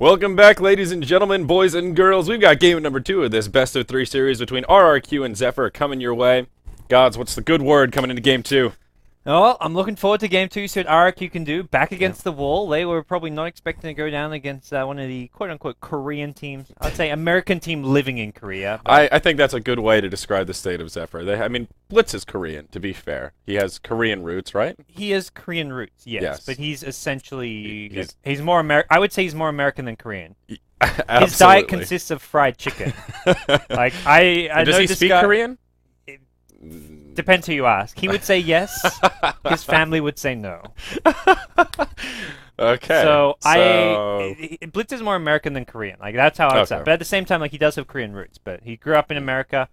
Welcome back, ladies and gentlemen, boys and girls. We've got game number 2 of this best of 3 series between RRQ and Zephyr coming your way. Gods, what's the good word coming into game 2? Oh, I'm looking forward to game 2, see what RRQ can do. Back against the wall. They were probably not expecting to go down against one of the quote-unquote Korean teams. I'd say American team living in Korea. I think that's a good way to describe the state of Zephyr. I mean, Blitz is Korean, to be fair. He has Korean roots, right? He has Korean roots, yes. But he's essentially... He's more I would say he's more American than Korean. His diet consists of fried chicken. Like, I Does know he this speak guy, Korean? Depends who you ask. He would say yes. His family would say no. Okay. So Blitz is more American than Korean. Like that's how I would say. But at the same time, like he does have Korean roots. But he grew up in America.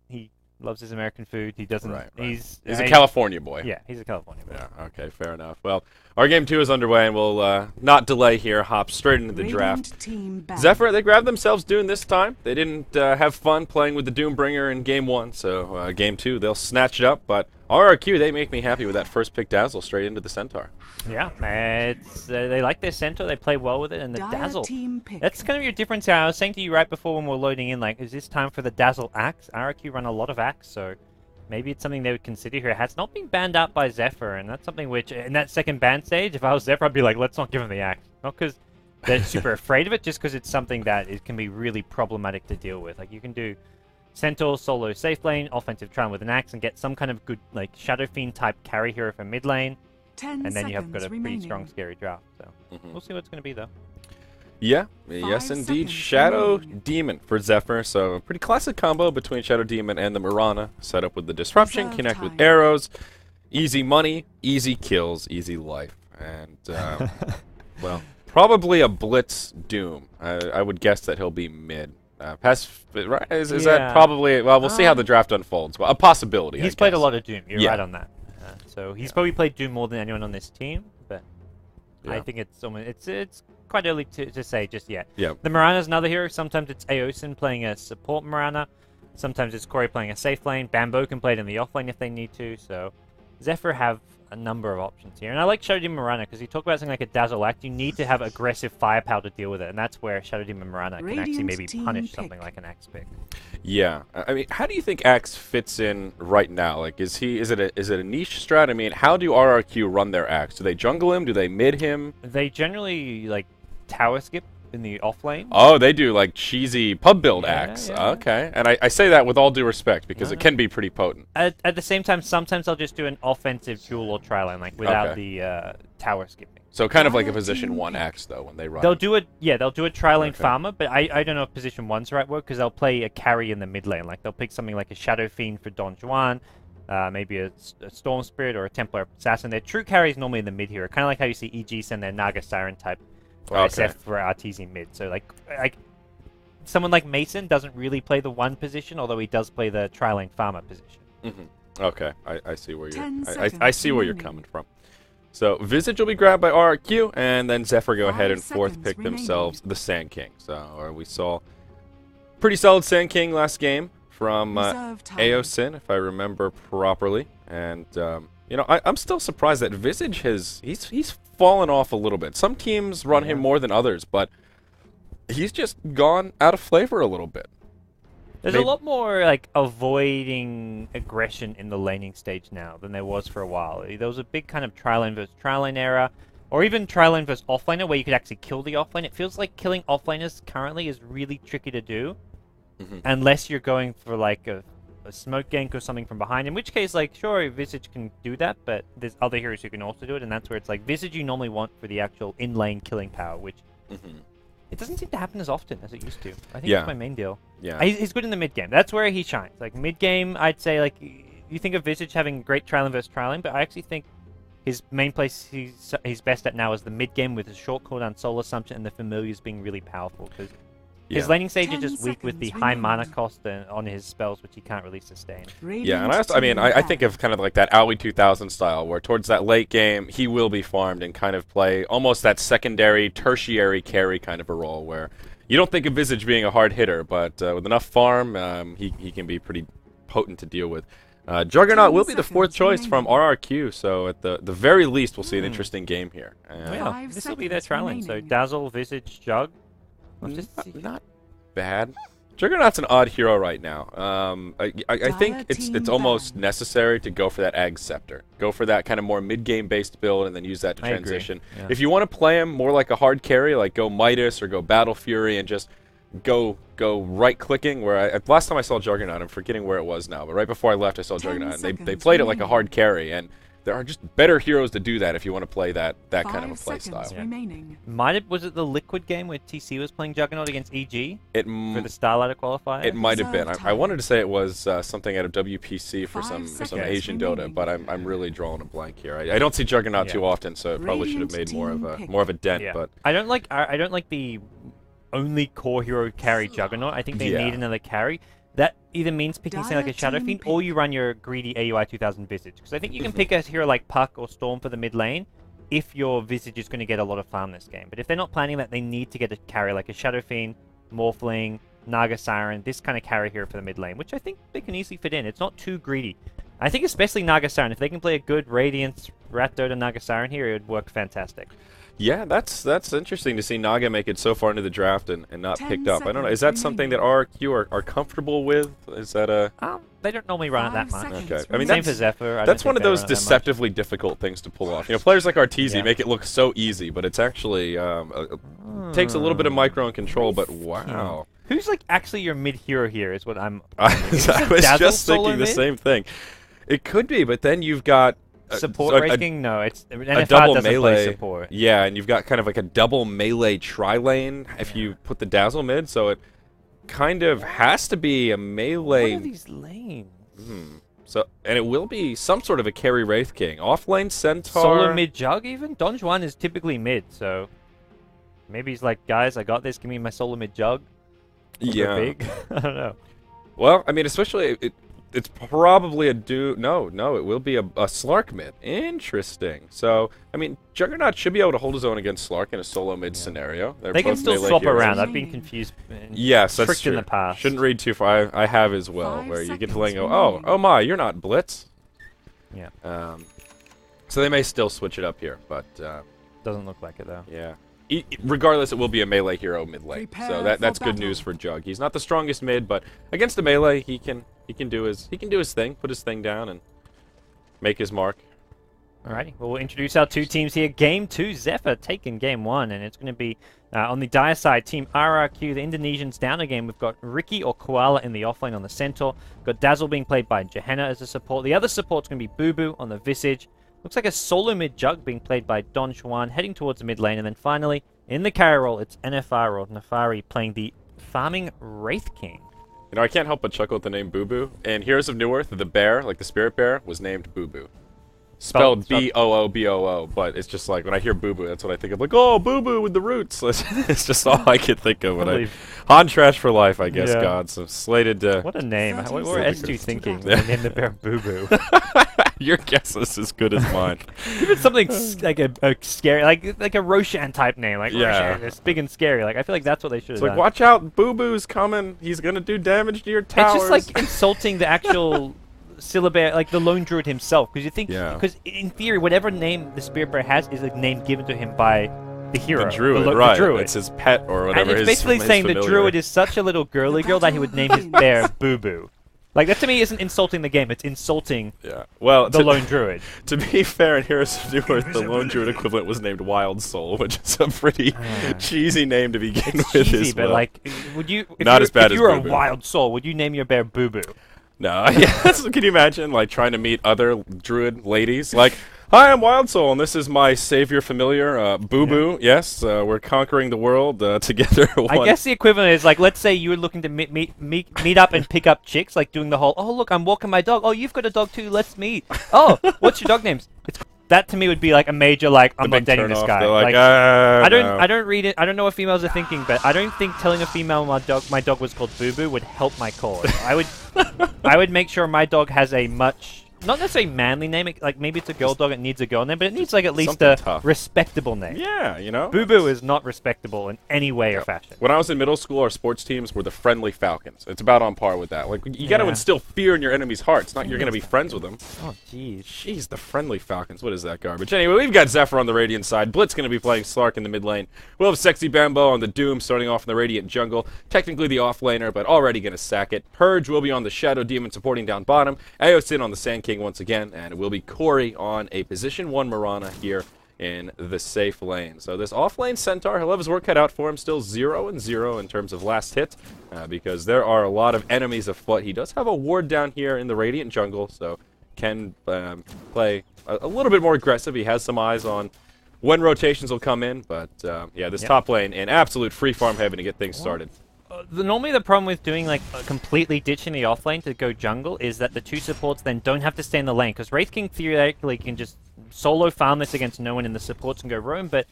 He loves his American food. He doesn't. Right. He's a California boy. Yeah, he's a California boy. Yeah. Okay. Fair enough. Well, our game 2 is underway, and we'll not delay here. Hop straight into the draft. Zephyr, they grabbed themselves Doom this time. They didn't have fun playing with the Doombringer in game 1, so game 2 they'll snatch it up. But RRQ, they make me happy with that first pick Dazzle straight into the Centaur. Yeah, they like their Centaur. They play well with it, and the Dazzle. That's kind of your difference here. I was saying to you right before when we were loading in, like, is this time for the Dazzle Axe? RRQ run a lot of Axe, so maybe it's something they would consider here. It has not been banned out by Zephyr, and that's something which, in that second ban stage, if I was Zephyr, I'd be like, let's not give him the Axe. Not because they're super afraid of it, just because it's something that it can be really problematic to deal with. Like, you can do Centaur, solo safe lane, offensive Tron with an Axe, and get some kind of good, like, Shadow Fiend type carry hero for mid lane. And then you have got a pretty strong, scary draft. So we'll see what it's going to be, though. Yeah, yes, indeed. Shadow Demon for Zephyr. So a pretty classic combo between Shadow Demon and the Mirana. Set up with the Disruption, connect with arrows. Easy money, easy kills, easy life. And, well, probably a Blitz Doom. I would guess that he'll be mid. Right? Is that probably... Well, we'll see how the draft unfolds. Well, a possibility, He's played a lot of Doom. You're right on that. So he's probably played Doom more than anyone on this team, but I think it's quite early to say just yet. Yeah. The Mirana's another hero. Sometimes it's Aosin playing a support Mirana. Sometimes it's Corey playing a safe lane. Bambo can play it in the off lane if they need to. So Zephyr have a number of options here. And I like Shadow Demon Mirana because you talk about something like a Dazzle Act, you need to have aggressive firepower to deal with it, and that's where Shadow Demon Mirana can actually maybe punish something like an Axe pick. Yeah, I mean, how do you think Axe fits in right now? Like, is it a niche strat? I mean, how do RRQ run their Axe? Do they jungle him? Do they mid him? They generally like tower skip in the off lane. Oh, they do like cheesy pub build Axe. Yeah. Okay, and I say that with all due respect because it can be pretty potent. At the same time, sometimes I'll just do an offensive duel or tri-lane, like without the tower skipping. So kind of like a position 1 Axe though when they run. They'll do a tri-lane farmer, but I don't know if position 1's the right word because they'll play a carry in the mid lane. Like they'll pick something like a Shadow Fiend for Don Juan, maybe a Storm Spirit or a Templar Assassin. Their true carry is normally in the mid hero, kind of like how you see EG send their Naga Siren type or SF for Artesian mid. So like someone like Mason doesn't really play the 1 position, although he does play the tri-lane farmer position. Okay, I see where you're I see where you're coming from. So Visage will be grabbed by RRQ, and then Zephyr go ahead and 4th pick themselves the Sand King. So we saw pretty solid Sand King last game from Aosin, if I remember properly. And you know, I'm still surprised that Visage he's fallen off a little bit. Some teams run him more than others, but he's just gone out of flavor a little bit. There's a lot more like avoiding aggression in the laning stage now than there was for a while. There was a big kind of tri-lane versus tri-lane era, or even tri-lane versus offlaner where you could actually kill the offlane. It feels like killing offlaners currently is really tricky to do, unless you're going for like a smoke gank or something from behind. In which case, like, sure, Visage can do that, but there's other heroes who can also do it, and that's where it's like Visage you normally want for the actual in-lane killing power, which it doesn't seem to happen as often as it used to. I think that's my main deal. Yeah, he's good in the mid game. That's where he shines. Like mid game, I'd say like you think of Visage having great tri-lane versus tri-lane, but I actually think his main place he's best at now is the mid game with his short cooldown soul assumption and the familiars being really powerful because his laning stage is just weak with the high mana cost on his spells, which he can't really sustain. Yeah, and I think of kind of like that Aoi 2000 style, where towards that late game, he will be farmed and kind of play almost that secondary, tertiary carry kind of a role, where you don't think of Visage being a hard hitter, but with enough farm, he can be pretty potent to deal with. Juggernaut will be the 4th choice from RRQ, so at the very least, we'll see an interesting game here. Yeah, this will be their trial lane. So Dazzle, Visage, Jug. Not bad. Juggernaut's an odd hero right now. I think it's almost necessary to go for that Ag Scepter. Go for that kind of more mid-game based build and then use that to transition. Yeah. If you want to play him more like a hard carry, like go Midas or go Battle Fury and just go right-clicking, where last time I saw Juggernaut, I'm forgetting where it was now, but right before I left I saw Juggernaut, and they played it like a hard carry, and there are just better heroes to do that if you want to play that kind of a play style. Yeah. Was it the Liquid game where TC was playing Juggernaut against EG for the Starlighter qualifier? It might have been. I wanted to say it was something out of WPC for some Asian Dota, but I'm really drawing a blank here. I don't see Juggernaut too often, so it probably should have made more of a dent. Yeah. But I don't like the only core hero carry Juggernaut. I think they need another carry. That either means picking something like a Shadow Fiend, or you run your greedy AUI 2000 Visage. Because I think you can pick a hero like Puck or Storm for the mid lane if your Visage is going to get a lot of farm this game. But if they're not planning that, they need to get a carry like a Shadow Fiend, Morphling, Naga Siren, this kind of carry hero for the mid lane, which I think they can easily fit in. It's not too greedy. I think especially Naga Siren, if they can play a good Radiance, Rat Dota, Naga Siren here, it would work fantastic. Yeah, that's interesting to see Naga make it so far into the draft and not picked up. I don't know. Is that something that RRQ are comfortable with? Is that a... they don't normally run it that much. Okay. I mean, same for Zephyr. That's one of those deceptively difficult things to pull off. You know, players like Arteezy make it look so easy, but it's actually takes a little bit of micro and control, but wow. Who's like actually your mid hero here is what I'm... I was just thinking the same thing. It could be, but then you've got... Support ranking? No, it's a double doesn't melee play support. Yeah, and you've got kind of like a double melee tri-lane if you put the Dazzle mid, so it kind of has to be a melee. What are these lanes? So, and it will be some sort of a carry Wraith King. Off lane Centaur. Solo mid Jug even? Don Juan is typically mid, so maybe he's like, guys, I got this, give me my solo mid Jug. Yeah. Big. I don't know. Well, I mean, especially it's probably a No, it will be a Slark mid. Interesting. So, I mean, Juggernaut should be able to hold his own against Slark in a solo mid scenario. They can still swap around. I've been confused. Yes, that's true. In the past. Shouldn't read too far. I have as well, where you get to lane and go, oh my, you're not Blitz. Yeah. So they may still switch it up here, but doesn't look like it though. Yeah. Regardless, it will be a melee hero mid lane, so that's good news for Jug. He's not the strongest mid, but against the melee, he can do his thing, put his thing down, and make his mark. Alrighty, well, we'll introduce our two teams here. Game 2, Zephyr taking game 1, and it's going to be on the Dire side, Team RRQ, the Indonesians down again. We've got Ricky or Koala in the offlane on the Centaur. We've got Dazzle being played by Gehenna as a support. The other support's going to be Boo Boo on the Visage. Looks like a solo mid Jug being played by Don Juan, heading towards the mid lane. And then finally, in the carry role, it's NFR or Nefari playing the farming Wraith King. You know, I can't help but chuckle at the name Boo Boo. In Heroes of Newerth, the bear, like the spirit bear, was named Boo Boo. Spelled B-O-O-B-O-O, but it's just like, when I hear Boo Boo, that's what I think of. Like, oh, Boo Boo with the roots. It's just all I could think of. Han Trash for life, I guess, God. So slated to... What a name. What were S2 thinking when they named the bear Boo Boo? Your guess is as good as mine. Even something like a scary, like a Roshan type name, like Roshan, it's big and scary. Like I feel like that's what they should have done. It's like, watch out, Boo Boo's coming. He's gonna do damage to your towers. It's just like insulting the actual syllabary, like the lone druid himself, because you think, because in theory, whatever name the spirit bear has is a name given to him by the hero, the druid, the druid. It's his pet or whatever. And it's basically saying the druid is such a little girly girl that he would name his bear Boo Boo. Like, that to me isn't insulting the game, it's insulting the lone druid. To be fair, in Heroes of Newerth, the lone druid equivalent was named Wild Soul, which is a pretty cheesy name to begin with. It's cheesy, but like, would you... If you were a Wild Soul, would you name your bear Boo Boo? No, can you imagine, like, trying to meet other druid ladies? Like, hi, I'm Wild Soul, and this is my savior familiar, Boo Boo. Yes, we're conquering the world together. I guess the equivalent is, like, let's say you were looking to meet up and pick up chicks, like doing the whole, oh, look, I'm walking my dog. Oh, you've got a dog too, let's meet. Oh, what's your dog names? That to me would be like a major, like, I'm not dating this guy. Like, I don't read it. I don't know what females are thinking, but I don't think telling a female my dog was called Boo Boo would help my cause. I would make sure my dog has a much not necessarily manly name. Like maybe it's a girl dog, it needs a girl name, but it needs like at least something a tough. respectable name. Yeah, you know? Boo Boo is not respectable in any way or fashion. When I was in middle school, our sports teams were the Friendly Falcons. It's about on par with that. Like, you got to instill fear in your enemy's hearts, not you're going to be friends with them. Oh, jeez. Jeez, the Friendly Falcons. What is that garbage? Anyway, we've got Zephyr on the Radiant side. Blitz going to be playing Slark in the mid lane. We'll have Sexy Bambo on the Doom starting off in the Radiant jungle. Technically the off laner, but already going to sack it. Purge will be on the Shadow Demon supporting down bottom. Aosin on the Sand King once again, and it will be Corey on a position 1 Mirana here in the safe lane. So this off-lane Centaur, he'll have his work cut out for him. Still 0-0 in terms of last hit, because there are a lot of enemies afoot. He does have a ward down here in the Radiant jungle, so can play a little bit more aggressive. He has some eyes on when rotations will come in, but yeah, this top lane in absolute free farm heaven to get things started. Normally the problem with doing like completely ditching the offlane to go jungle is that the 2 supports then don't have to stay in the lane, because Wraith King theoretically can just solo farm this against no one and the supports can go roam, but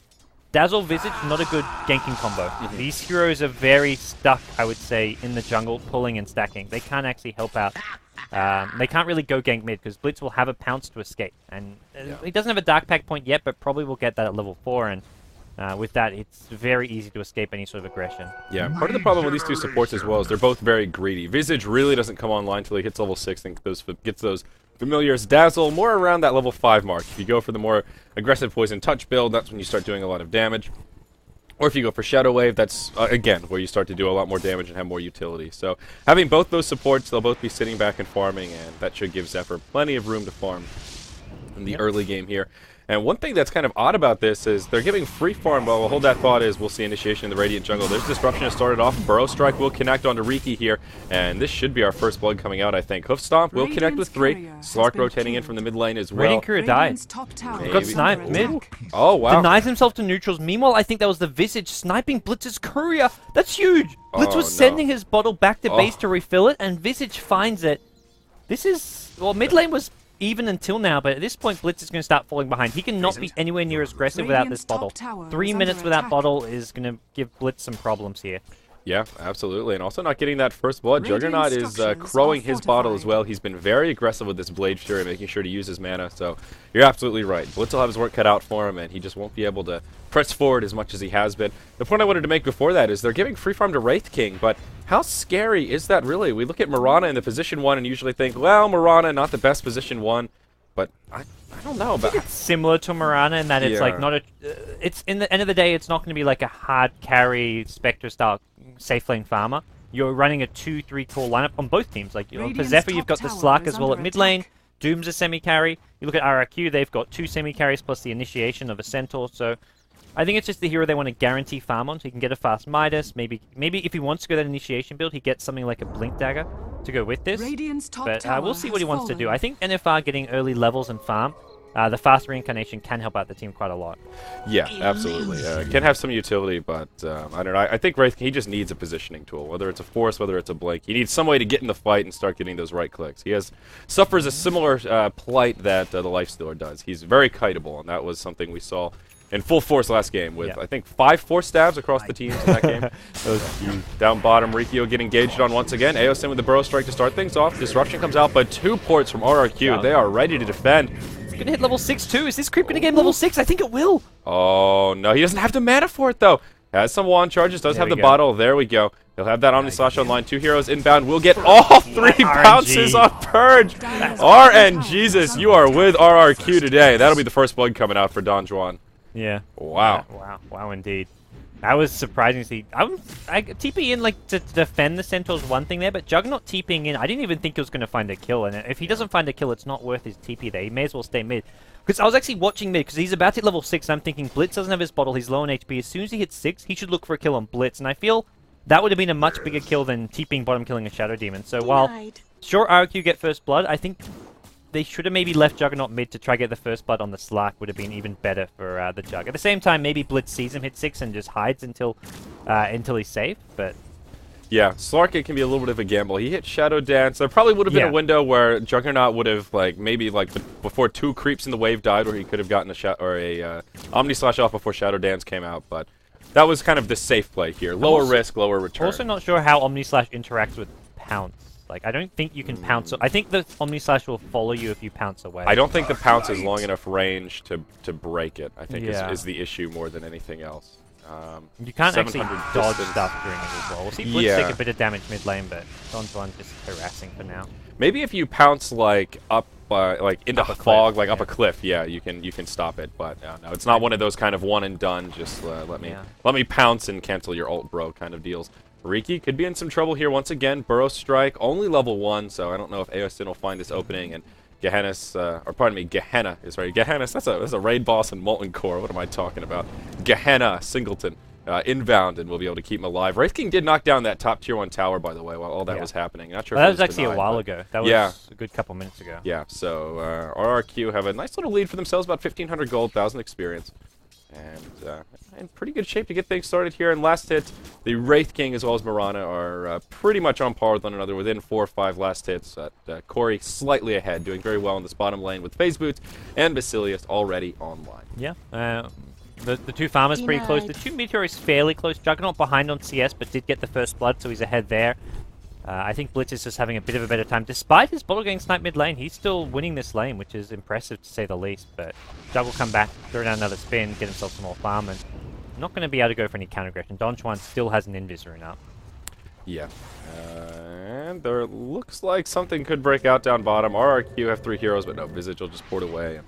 Dazzle Visage, not a good ganking combo. These heroes are very stuck, I would say, in the jungle, pulling and stacking. They can't actually help out. They can't really go gank mid, because Blitz will have a pounce to escape. And he doesn't have a Dark Pack point yet, but probably will get that at level 4, and with that, it's very easy to escape any sort of aggression. Yeah, part of the problem with these 2 supports as well is they're both very greedy. Visage really doesn't come online until he hits level 6 and gets those familiars. Dazzle, more around that level 5 mark. If you go for the more aggressive Poison Touch build, that's when you start doing a lot of damage. Or if you go for Shadow Wave, that's, again, where you start to do a lot more damage and have more utility. So having both those supports, they'll both be sitting back and farming, and that should give Zephyr plenty of room to farm in the early game here. And one thing that's kind of odd about this is they're giving free farm, but we'll hold that thought as we'll see initiation in the Radiant jungle. There's Disruption has started off. Burrow Strike will connect onto Riki here, and this should be our first blood coming out, I think. Hoof Stomp will connect with 3. Slark rotating in from the mid lane as well. Radiant Courier died. He got sniped mid. Oh, wow. Denies himself to neutrals. Meanwhile, I think that was the Visage sniping Blitz's Courier. That's huge. Blitz was sending his bottle back to base to refill it, and Visage finds it. This is... Well, mid lane was even until now, but at this point Blitz is going to start falling behind. He cannot be anywhere near as aggressive without this bottle. 3 minutes without bottle is going to give Blitz some problems here. Yeah, absolutely. And also not getting that first blood. Juggernaut is crowing his bottle as well. He's been very aggressive with this Blade Fury, making sure to use his mana. So you're absolutely right. Blitz will have his work cut out for him, and he just won't be able to press forward as much as he has been. The point I wanted to make before that is they're giving free farm to Wraith King, but how scary is that really? We look at Mirana in the position 1 and usually think, well, Mirana, not the best position 1, but I don't know about. It's similar to Mirana in that it's like not a. It's in the end of the day, it's not going to be like a hard carry Spectre style safe lane farmer. You're running a 2-3 core lineup on both teams. Like for Zephyr, you've got the Slark as well at mid lane. Doom's a semi carry. You look at RRQ, they've got 2 semi carries plus the initiation of a Centaur. So I think it's just the hero they want to guarantee farm on, so he can get a fast Midas. Maybe if he wants to go that initiation build, he gets something like a Blink Dagger to go with this. But we'll see what he wants to do. I think NFR getting early levels and farm, the fast reincarnation can help out the team quite a lot. Yeah, absolutely. Can have some utility, but I don't know. I think Wraith, he just needs a positioning tool, whether it's a Force, whether it's a Blink. He needs some way to get in the fight and start getting those right clicks. He suffers a similar plight that the Lifestealer does. He's very kiteable, and that was something we saw in full force last game with, I think, 5 Force stabs across the teams in that game. That was huge. Down bottom, Rikio get engaged on once again. Aosin with the Burrow Strike to start things off. Disruption comes out, but 2 ports from RRQ. They are ready to defend. It's going to hit level 6 too. Is this creep going to get him level 6? I think it will. Oh, no. He doesn't have the mana for it, though. Has some wand charges, does have the bottle. There we go. He'll have that Omni Slash online. 2 heroes inbound. We'll get all 3 bounces off Purge. RNGesus, you are with RRQ today. That'll be the first blood coming out for Don Juan. Yeah. Wow. Wow, indeed. That was surprising to see. TP in like to defend the Centaur's one thing there, but Juggernaut TPing in, I didn't even think he was going to find a kill. And if he doesn't find a kill, it's not worth his TP there. He may as well stay mid. Because I was actually watching mid, because he's about to hit level 6, and I'm thinking Blitz doesn't have his bottle, he's low on HP. As soon as he hits 6, he should look for a kill on Blitz. And I feel that would have been a much bigger kill than TPing bottom killing a Shadow Demon. So while, sure, RQ get first blood, I think they should have maybe left Juggernaut mid to try get the first blood on the Slark. Would have been even better for the Jug. At the same time, maybe Blitz sees him hit 6 and just hides until he's safe. But yeah, Slark, it can be a little bit of a gamble. He hit Shadow Dance. There probably would have been a window where Juggernaut would have before 2 creeps in the wave died, where he could have gotten a Omni Slash off before Shadow Dance came out. But that was kind of the safe play here. Lower risk, lower return. Also not sure how Omni Slash interacts with Pounce. Like, I don't think you can pounce. I think the Omni Slash will follow you if you pounce away. I don't think the pounce is long enough range to break it. I think is the issue more than anything else. You can't actually dodge stuff during it as well. We'll see Blitz take a bit of damage mid lane, but Don Juan's just harassing for now. Maybe if you pounce like up, like into fog, like up a cliff, yeah, you can stop it. But no, it's not one of those kind of one and done. Just let me pounce and cancel your ult, bro, kind of deals. Riki could be in some trouble here once again. Burrow Strike, only level 1, so I don't know if Aosin will find this opening. And Gehenna's, or pardon me, Gehenna is right. Gehenna's, that's a raid boss in Molten Core. What am I talking about? Gehenna Singleton inbound, and we'll be able to keep him alive. Wraith King did knock down that top tier 1 tower, by the way, while all that was happening. Not sure if that it was actually a while ago. That was a good couple minutes ago. Yeah, so RRQ have a nice little lead for themselves, about 1,500 gold, 1,000 experience. And in pretty good shape to get things started here. And last hit, the Wraith King as well as Mirana are pretty much on par with one another within 4 or 5 last hits. Corey slightly ahead, doing very well in this bottom lane with Phase Boots and Basilius already online. Yeah, the two farmers pretty close. The two Meteors fairly close. Juggernaut behind on CS, but did get the first blood, so he's ahead there. I think Blitz is just having a bit of a better time. Despite his bottle getting sniped mid lane, he's still winning this lane, which is impressive to say the least. But Jug will come back, throw down another spin, get himself some more farm, and not going to be able to go for any counter aggression. Don Juan still has an Invis rune up. Yeah. And there looks like something could break out down bottom. RRQ have 3 heroes, but no, Visage will just port away.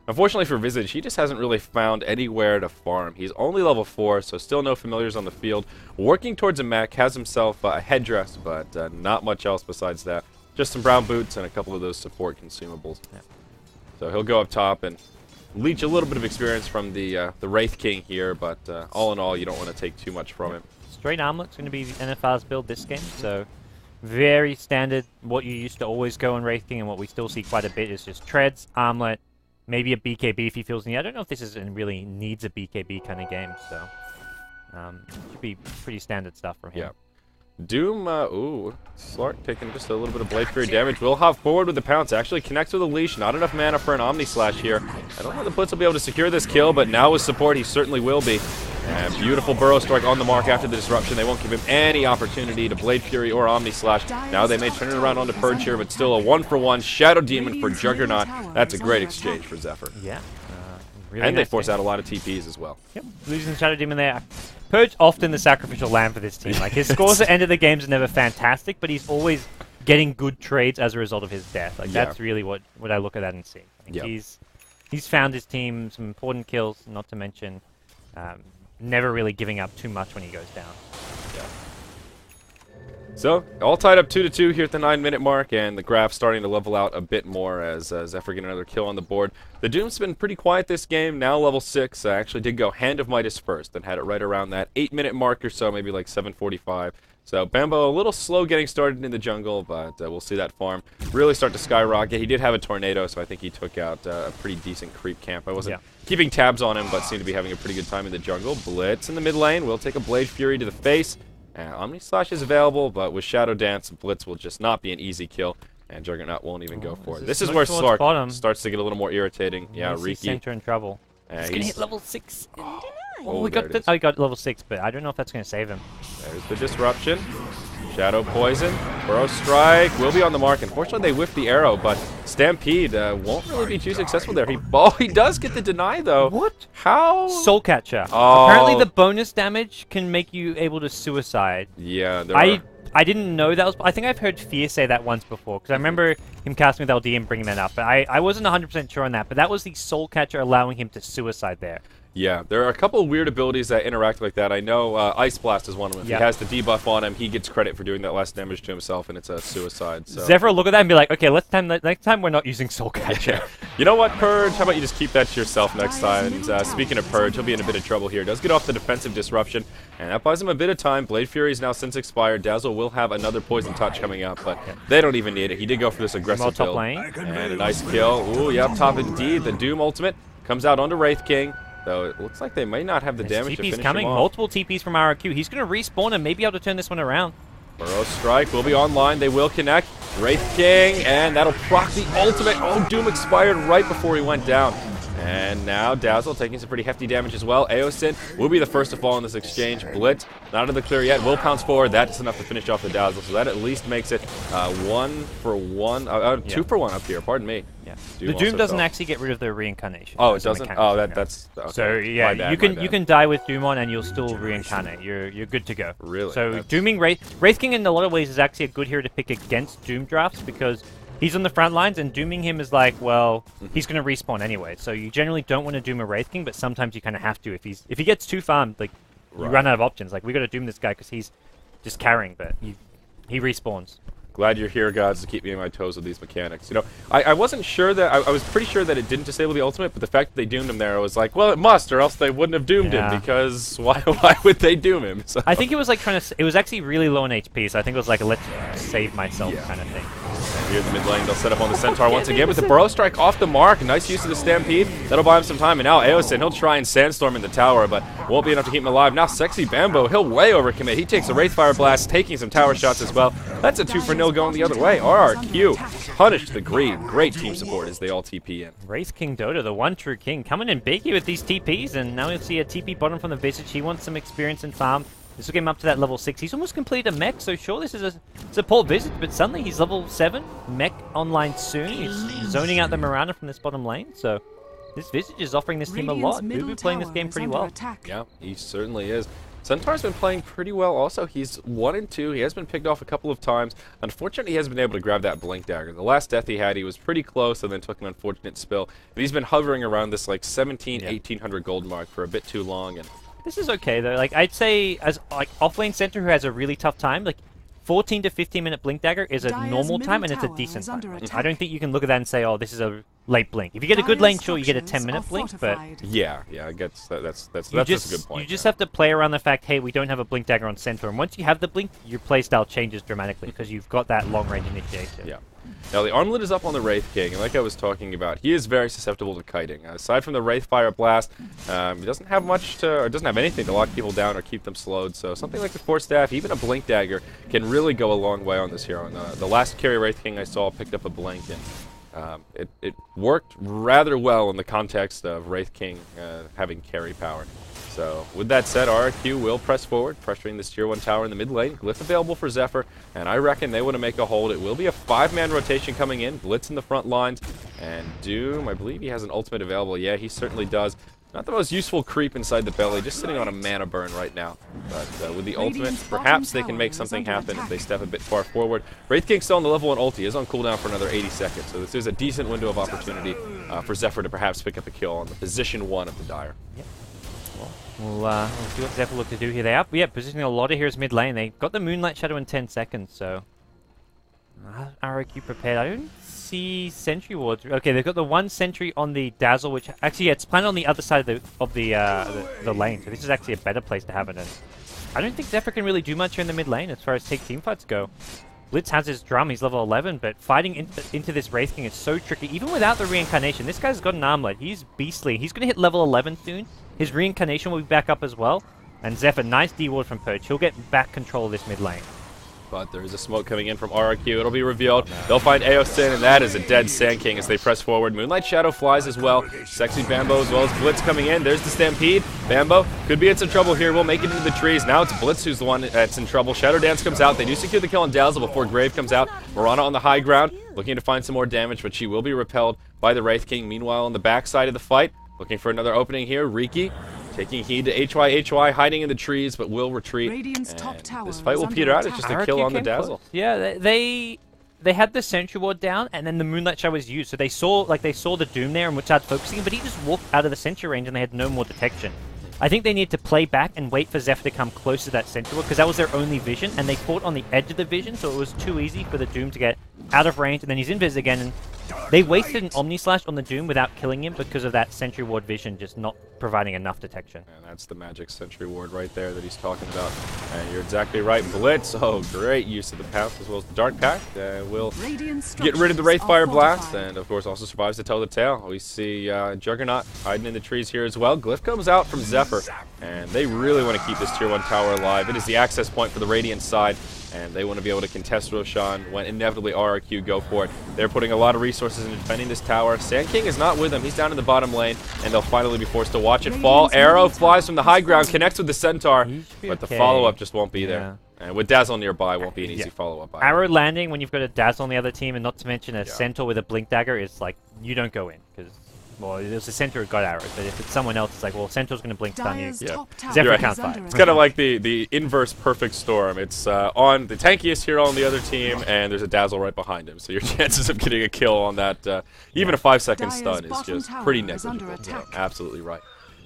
Unfortunately for Visage, he just hasn't really found anywhere to farm. He's only level 4, so still no familiars on the field. Working towards a mech, has himself a headdress, but not much else besides that. Just some brown boots and a couple of those support consumables. Yeah. So he'll go up top and leech a little bit of experience from the Wraith King here, but all in all, you don't want to take too much from him. Straight Armlet's going to be NFR's build this game, so very standard. What you used to always go on Wraith King and what we still see quite a bit is just treads, Armlet, maybe a BKB if he feels the need. I don't know if this is really needs a BKB kind of game, so should be pretty standard stuff from him. Yeah. Doom, ooh, Slark taking just a little bit of Blade Fury damage. Will hop forward with the pounce. Actually connects with a leash. Not enough mana for an Omni Slash here. I don't know if the Blitz will be able to secure this kill, but now with support, he certainly will be. And beautiful Burrow Strike on the mark after the disruption. They won't give him any opportunity to Blade Fury or Omni Slash. Now they may turn it around onto Purge here, but still a 1-for-1 Shadow Demon for Juggernaut. That's a great exchange for Zephyr. Yeah. Really and they force out a lot of TPs as well. Yep, losing the Shadow Demon there. Purge often the sacrificial lamb for this team. Like, his scores at the end of the games are never fantastic, but he's always getting good trades as a result of his death. Like, that's really what I look at that and see. I think he's found his team some important kills, not to mention never really giving up too much when he goes down. Yeah. So, all tied up 2-2 here at the 9-minute mark, and the graph starting to level out a bit more as Zephyr getting another kill on the board. The Doom's been pretty quiet this game, now level 6. Actually did go Hand of Midas first, and had it right around that 8-minute mark or so, maybe like 7:45. So, Bambo a little slow getting started in the jungle, but we'll see that farm really start to skyrocket. He did have a tornado, so I think he took out a pretty decent creep camp. I wasn't keeping tabs on him, but seemed to be having a pretty good time in the jungle. Blitz in the mid lane, will take a Blade Fury to the face. Omni Slash is available, but with Shadow Dance, Blitz will just not be an easy kill, and Juggernaut won't even go for it. This is where Slark starts to get a a little more irritating. Yeah, Riki. Center in trouble. He's going to hit level 6. He got level 6, but I don't know if that's going to save him. There's the disruption. Shadow Poison. Burrow Strike will be on the mark. Unfortunately, they whiffed the arrow, but Stampede won't really be too successful there. He does get the deny, though. What? How? Soul Catcher. Oh. Apparently, the bonus damage can make you able to suicide. Yeah, I didn't know that was... I think I've heard Fear say that once before, because I remember him casting with LD and bringing that up, but I wasn't 100% sure on that, but that was the Soul Catcher allowing him to suicide there. Yeah, there are a couple of weird abilities that interact like that. I know Ice Blast is one of them. If he has the debuff on him, he gets credit for doing that less damage to himself, and it's a suicide. So. Zephyr will look at that and be like, okay, next time we're not using Soul Catcher. Yeah. You know what, Purge? How about you just keep that to yourself next time? And speaking of Purge, he'll be in a bit of trouble here. Does get off the defensive disruption, and that buys him a bit of time. Blade Fury is now since expired. Dazzle will have another Poison Touch coming up, but they don't even need it. He did go for this aggressive build. And a nice kill. Ooh, yeah, up top indeed. The Doom ultimate comes out onto Wraith King. Though it looks like they might not have the damage to finish coming. him off. Multiple TPs from RRQ. He's going to respawn and maybe able to turn this one around. Burrow Strike will be online. They will connect. Wraith King, and that'll proc the ultimate. Oh, Doom expired right before he went down. And now Dazzle taking some pretty hefty damage as well. Aosin will be the first to fall in this exchange. Blitz, not in the clear yet. Will pounce forward. That's enough to finish off the Dazzle. So that at least makes it 1 for 1. 2 for 1 up here. Pardon me. Yeah. The Doom doesn't actually get rid of the reincarnation. Oh, it doesn't? Oh, that's... Okay. So, yeah, you can die with Doom on and you'll still reincarnate. You're good to go. Really? So, Dooming Wraith King in a lot of ways is actually a good hero to pick against Doom drafts because he's on the front lines, and Dooming him is like, well, he's going to respawn anyway. So you generally don't want to Doom a Wraith King, but sometimes you kind of have to. If he gets too farmed, like, you run out of options. Like, we got to Doom this guy because he's just carrying, but he respawns. Glad you're here, gods, to keep me on my toes with these mechanics. You know, I wasn't sure that... I was pretty sure that it didn't disable the ultimate, but the fact that they doomed him there, I was like, well, it must, or else they wouldn't have doomed him, because why would they doom him? So. I think it was like trying to... It was actually really low on HP, so I think it was like a let's save myself kind of thing. And here's the mid lane. They'll set up on the Centaur once again with the Burrow Strike off the mark. Nice use of the Stampede. That'll buy him some time. And now Aosin, he'll try and Sandstorm in the tower, but won't be enough to keep him alive. Now Sexy Bambo, he'll way overcommit. He takes a Wraithfire Blast, taking some tower shots as well. That's a 2-for-0 going the other way. RRQ punished the Greed. Great team support as they all TP in. Wraith King Dota, the one true king, coming in big here with these TPs, and now you'll see a TP bottom from the Visage. He wants some experience and farm. This will get him up to that level 6. He's almost completed a mech, so sure, this is a support Visage, but suddenly he's level 7. Mech online soon. He's zoning out the Mirana from this bottom lane, so this Visage is offering this team a lot. Bubu playing this game pretty well. Yeah, he certainly is. Centaur's been playing pretty well also. He's 1 and 2. He has been picked off a couple of times. Unfortunately, he hasn't been able to grab that Blink Dagger. The last death he had, he was pretty close and then took an unfortunate spill. And he's been hovering around this like 1800 gold mark for a bit too long. And this is okay though. Like I'd say as like offlane center who has a really tough time, like 14 to 15 minute Blink Dagger is a normal time and it's a decent time. I don't think you can look at that and say, oh, this is a late Blink. If you get a good lane, sure, you get a 10-minute Blink, but yeah, I guess that's a good point. You just have to play around the fact, hey, we don't have a Blink Dagger on center, and once you have the Blink, your playstyle changes dramatically because you've got that long range initiation. Yeah. Now the armlet is up on the Wraith King, and like I was talking about, he is very susceptible to kiting. Aside from the Wraithfire Blast, he doesn't have much to, or doesn't have anything to lock people down or keep them slowed. So something like the Force Staff, even a Blink Dagger, can really go a long way on this hero. And the last carry Wraith King I saw picked up a Blink, and it worked rather well in the context of Wraith King having carry power. So, with that said, RRQ will press forward, pressuring this tier 1 tower in the mid lane. Glyph available for Zephyr, and I reckon they want to make a hold. It will be a 5-man rotation coming in, Blitz in the front lines, and Doom, I believe he has an ultimate available. Yeah, he certainly does. Not the most useful creep inside the belly, just sitting on a mana burn right now. But with the ultimate, perhaps they can make something happen if they step a bit far forward. Wraith King still on the level 1 ulti, is on cooldown for another 80 seconds, so this is a decent window of opportunity for Zephyr to perhaps pick up a kill on the position 1 of the Dire. Yep. We'll see what Zephyr look to do here. They are positioning a lot of heroes mid lane. They got the Moonlight Shadow in 10 seconds, so RRQ prepared. I don't see sentry wards. Okay, they've got the 1 sentry on the Dazzle, which actually it's planted on the other side of the lane. So this is actually a better place to have it in. I don't think Zephyr can really do much here in the mid lane as far as take team fights go. Blitz has his drum, he's level 11, but fighting into this Wraith King is so tricky. Even without the reincarnation, this guy's got an armlet. He's beastly. He's going to hit level 11 soon. His reincarnation will be back up as well. And Zephyr, nice D-ward from Perch. He'll get back control of this mid lane. But there is a smoke coming in from RRQ. It'll be revealed. They'll find Aosin, and that is a dead Sand King as they press forward. Moonlight Shadow flies as well. Sexy Bambo as well as Blitz coming in. There's the Stampede. Bambo could be in some trouble here. We'll make it into the trees. Now it's Blitz who's the one that's in trouble. Shadow Dance comes out. They do secure the kill on Dazzle before Grave comes out. Mirana on the high ground, looking to find some more damage, but she will be repelled by the Wraith King. Meanwhile, on the backside of the fight, looking for another opening here. Riki taking heed to HY, hiding in the trees, but will retreat. And this fight will peter out. It's just a kill on the Dazzle. Yeah, they had the Sentry Ward down, and then the Moonlight Shadow was used. So they saw the Doom there and would start focusing, but he just walked out of the Sentry range and they had no more detection. I think they needed to play back and wait for Zephyr to come close to that Sentry Ward, because that was their only vision, and they fought on the edge of the vision, so it was too easy for the Doom to get out of range, and then he's invis again, and they wasted an Omni Slash on the Doom without killing him because of that Sentry Ward vision just not providing enough detection. And that's the magic Sentry Ward right there that he's talking about. And you're exactly right. Blitz, oh, great use of the Pounce as well as the Dark Pact. Will get rid of the Wraithfire Blast, and of course also survives to tell the tale. We see Juggernaut hiding in the trees here as well. Glyph comes out from Zephyr, and they really want to keep this tier 1 tower alive. It is the access point for the Radiant side. and they want to be able to contest Roshan when inevitably RRQ go for it. They're putting a lot of resources into defending this tower. Sand King is not with them. He's down in the bottom lane, and they'll finally be forced to watch it fall. Arrow flies from the high ground, connects with the Centaur, but the follow-up just won't be there. And with Dazzle nearby, won't be an easy follow-up. Arrow landing when you've got a Dazzle on the other team, and not to mention a Centaur with a Blink Dagger, is like, you don't go in, because, well, there's a Centaur who got arrows, but if it's someone else, it's like, well, Centaur's going to Blink stun you. Zephyr can't fight. It's kind of like the inverse perfect storm. It's on the tankiest hero on the other team, and there's a Dazzle right behind him, so your chances of getting a kill on that, even a 5-second stun, is just pretty negligible. Absolutely right.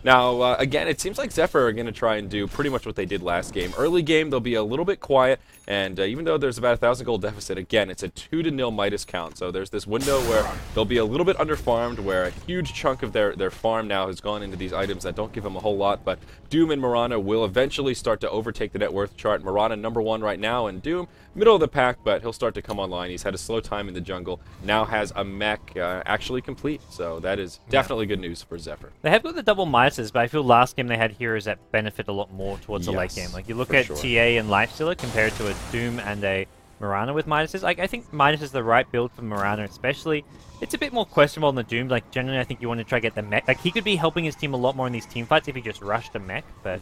Now, again, it seems like Zephyr are going to try and do pretty much what they did last game. Early game, they'll be a little bit quiet, and even though there's about a 1,000 gold deficit, again, it's a 2-0 Midas count. So there's this window where they'll be a little bit underfarmed, where a huge chunk of their farm now has gone into these items that don't give them a whole lot, but Doom and Mirana will eventually start to overtake the net worth chart. Mirana #1 right now, and Doom middle of the pack, but he'll start to come online. He's had a slow time in the jungle, now has a mech actually complete, so that is definitely good news for Zephyr. They have got the double Midases, but I feel last game they had heroes that benefit a lot more towards the late game. Like, you look at TA and Lifestealer compared to a Doom and a Mirana with Midases. Like, I think Midas is the right build for Mirana especially. It's a bit more questionable than the Doom. Like, generally I think you want to try to get the mech. Like, he could be helping his team a lot more in these team fights if he just rushed a mech, but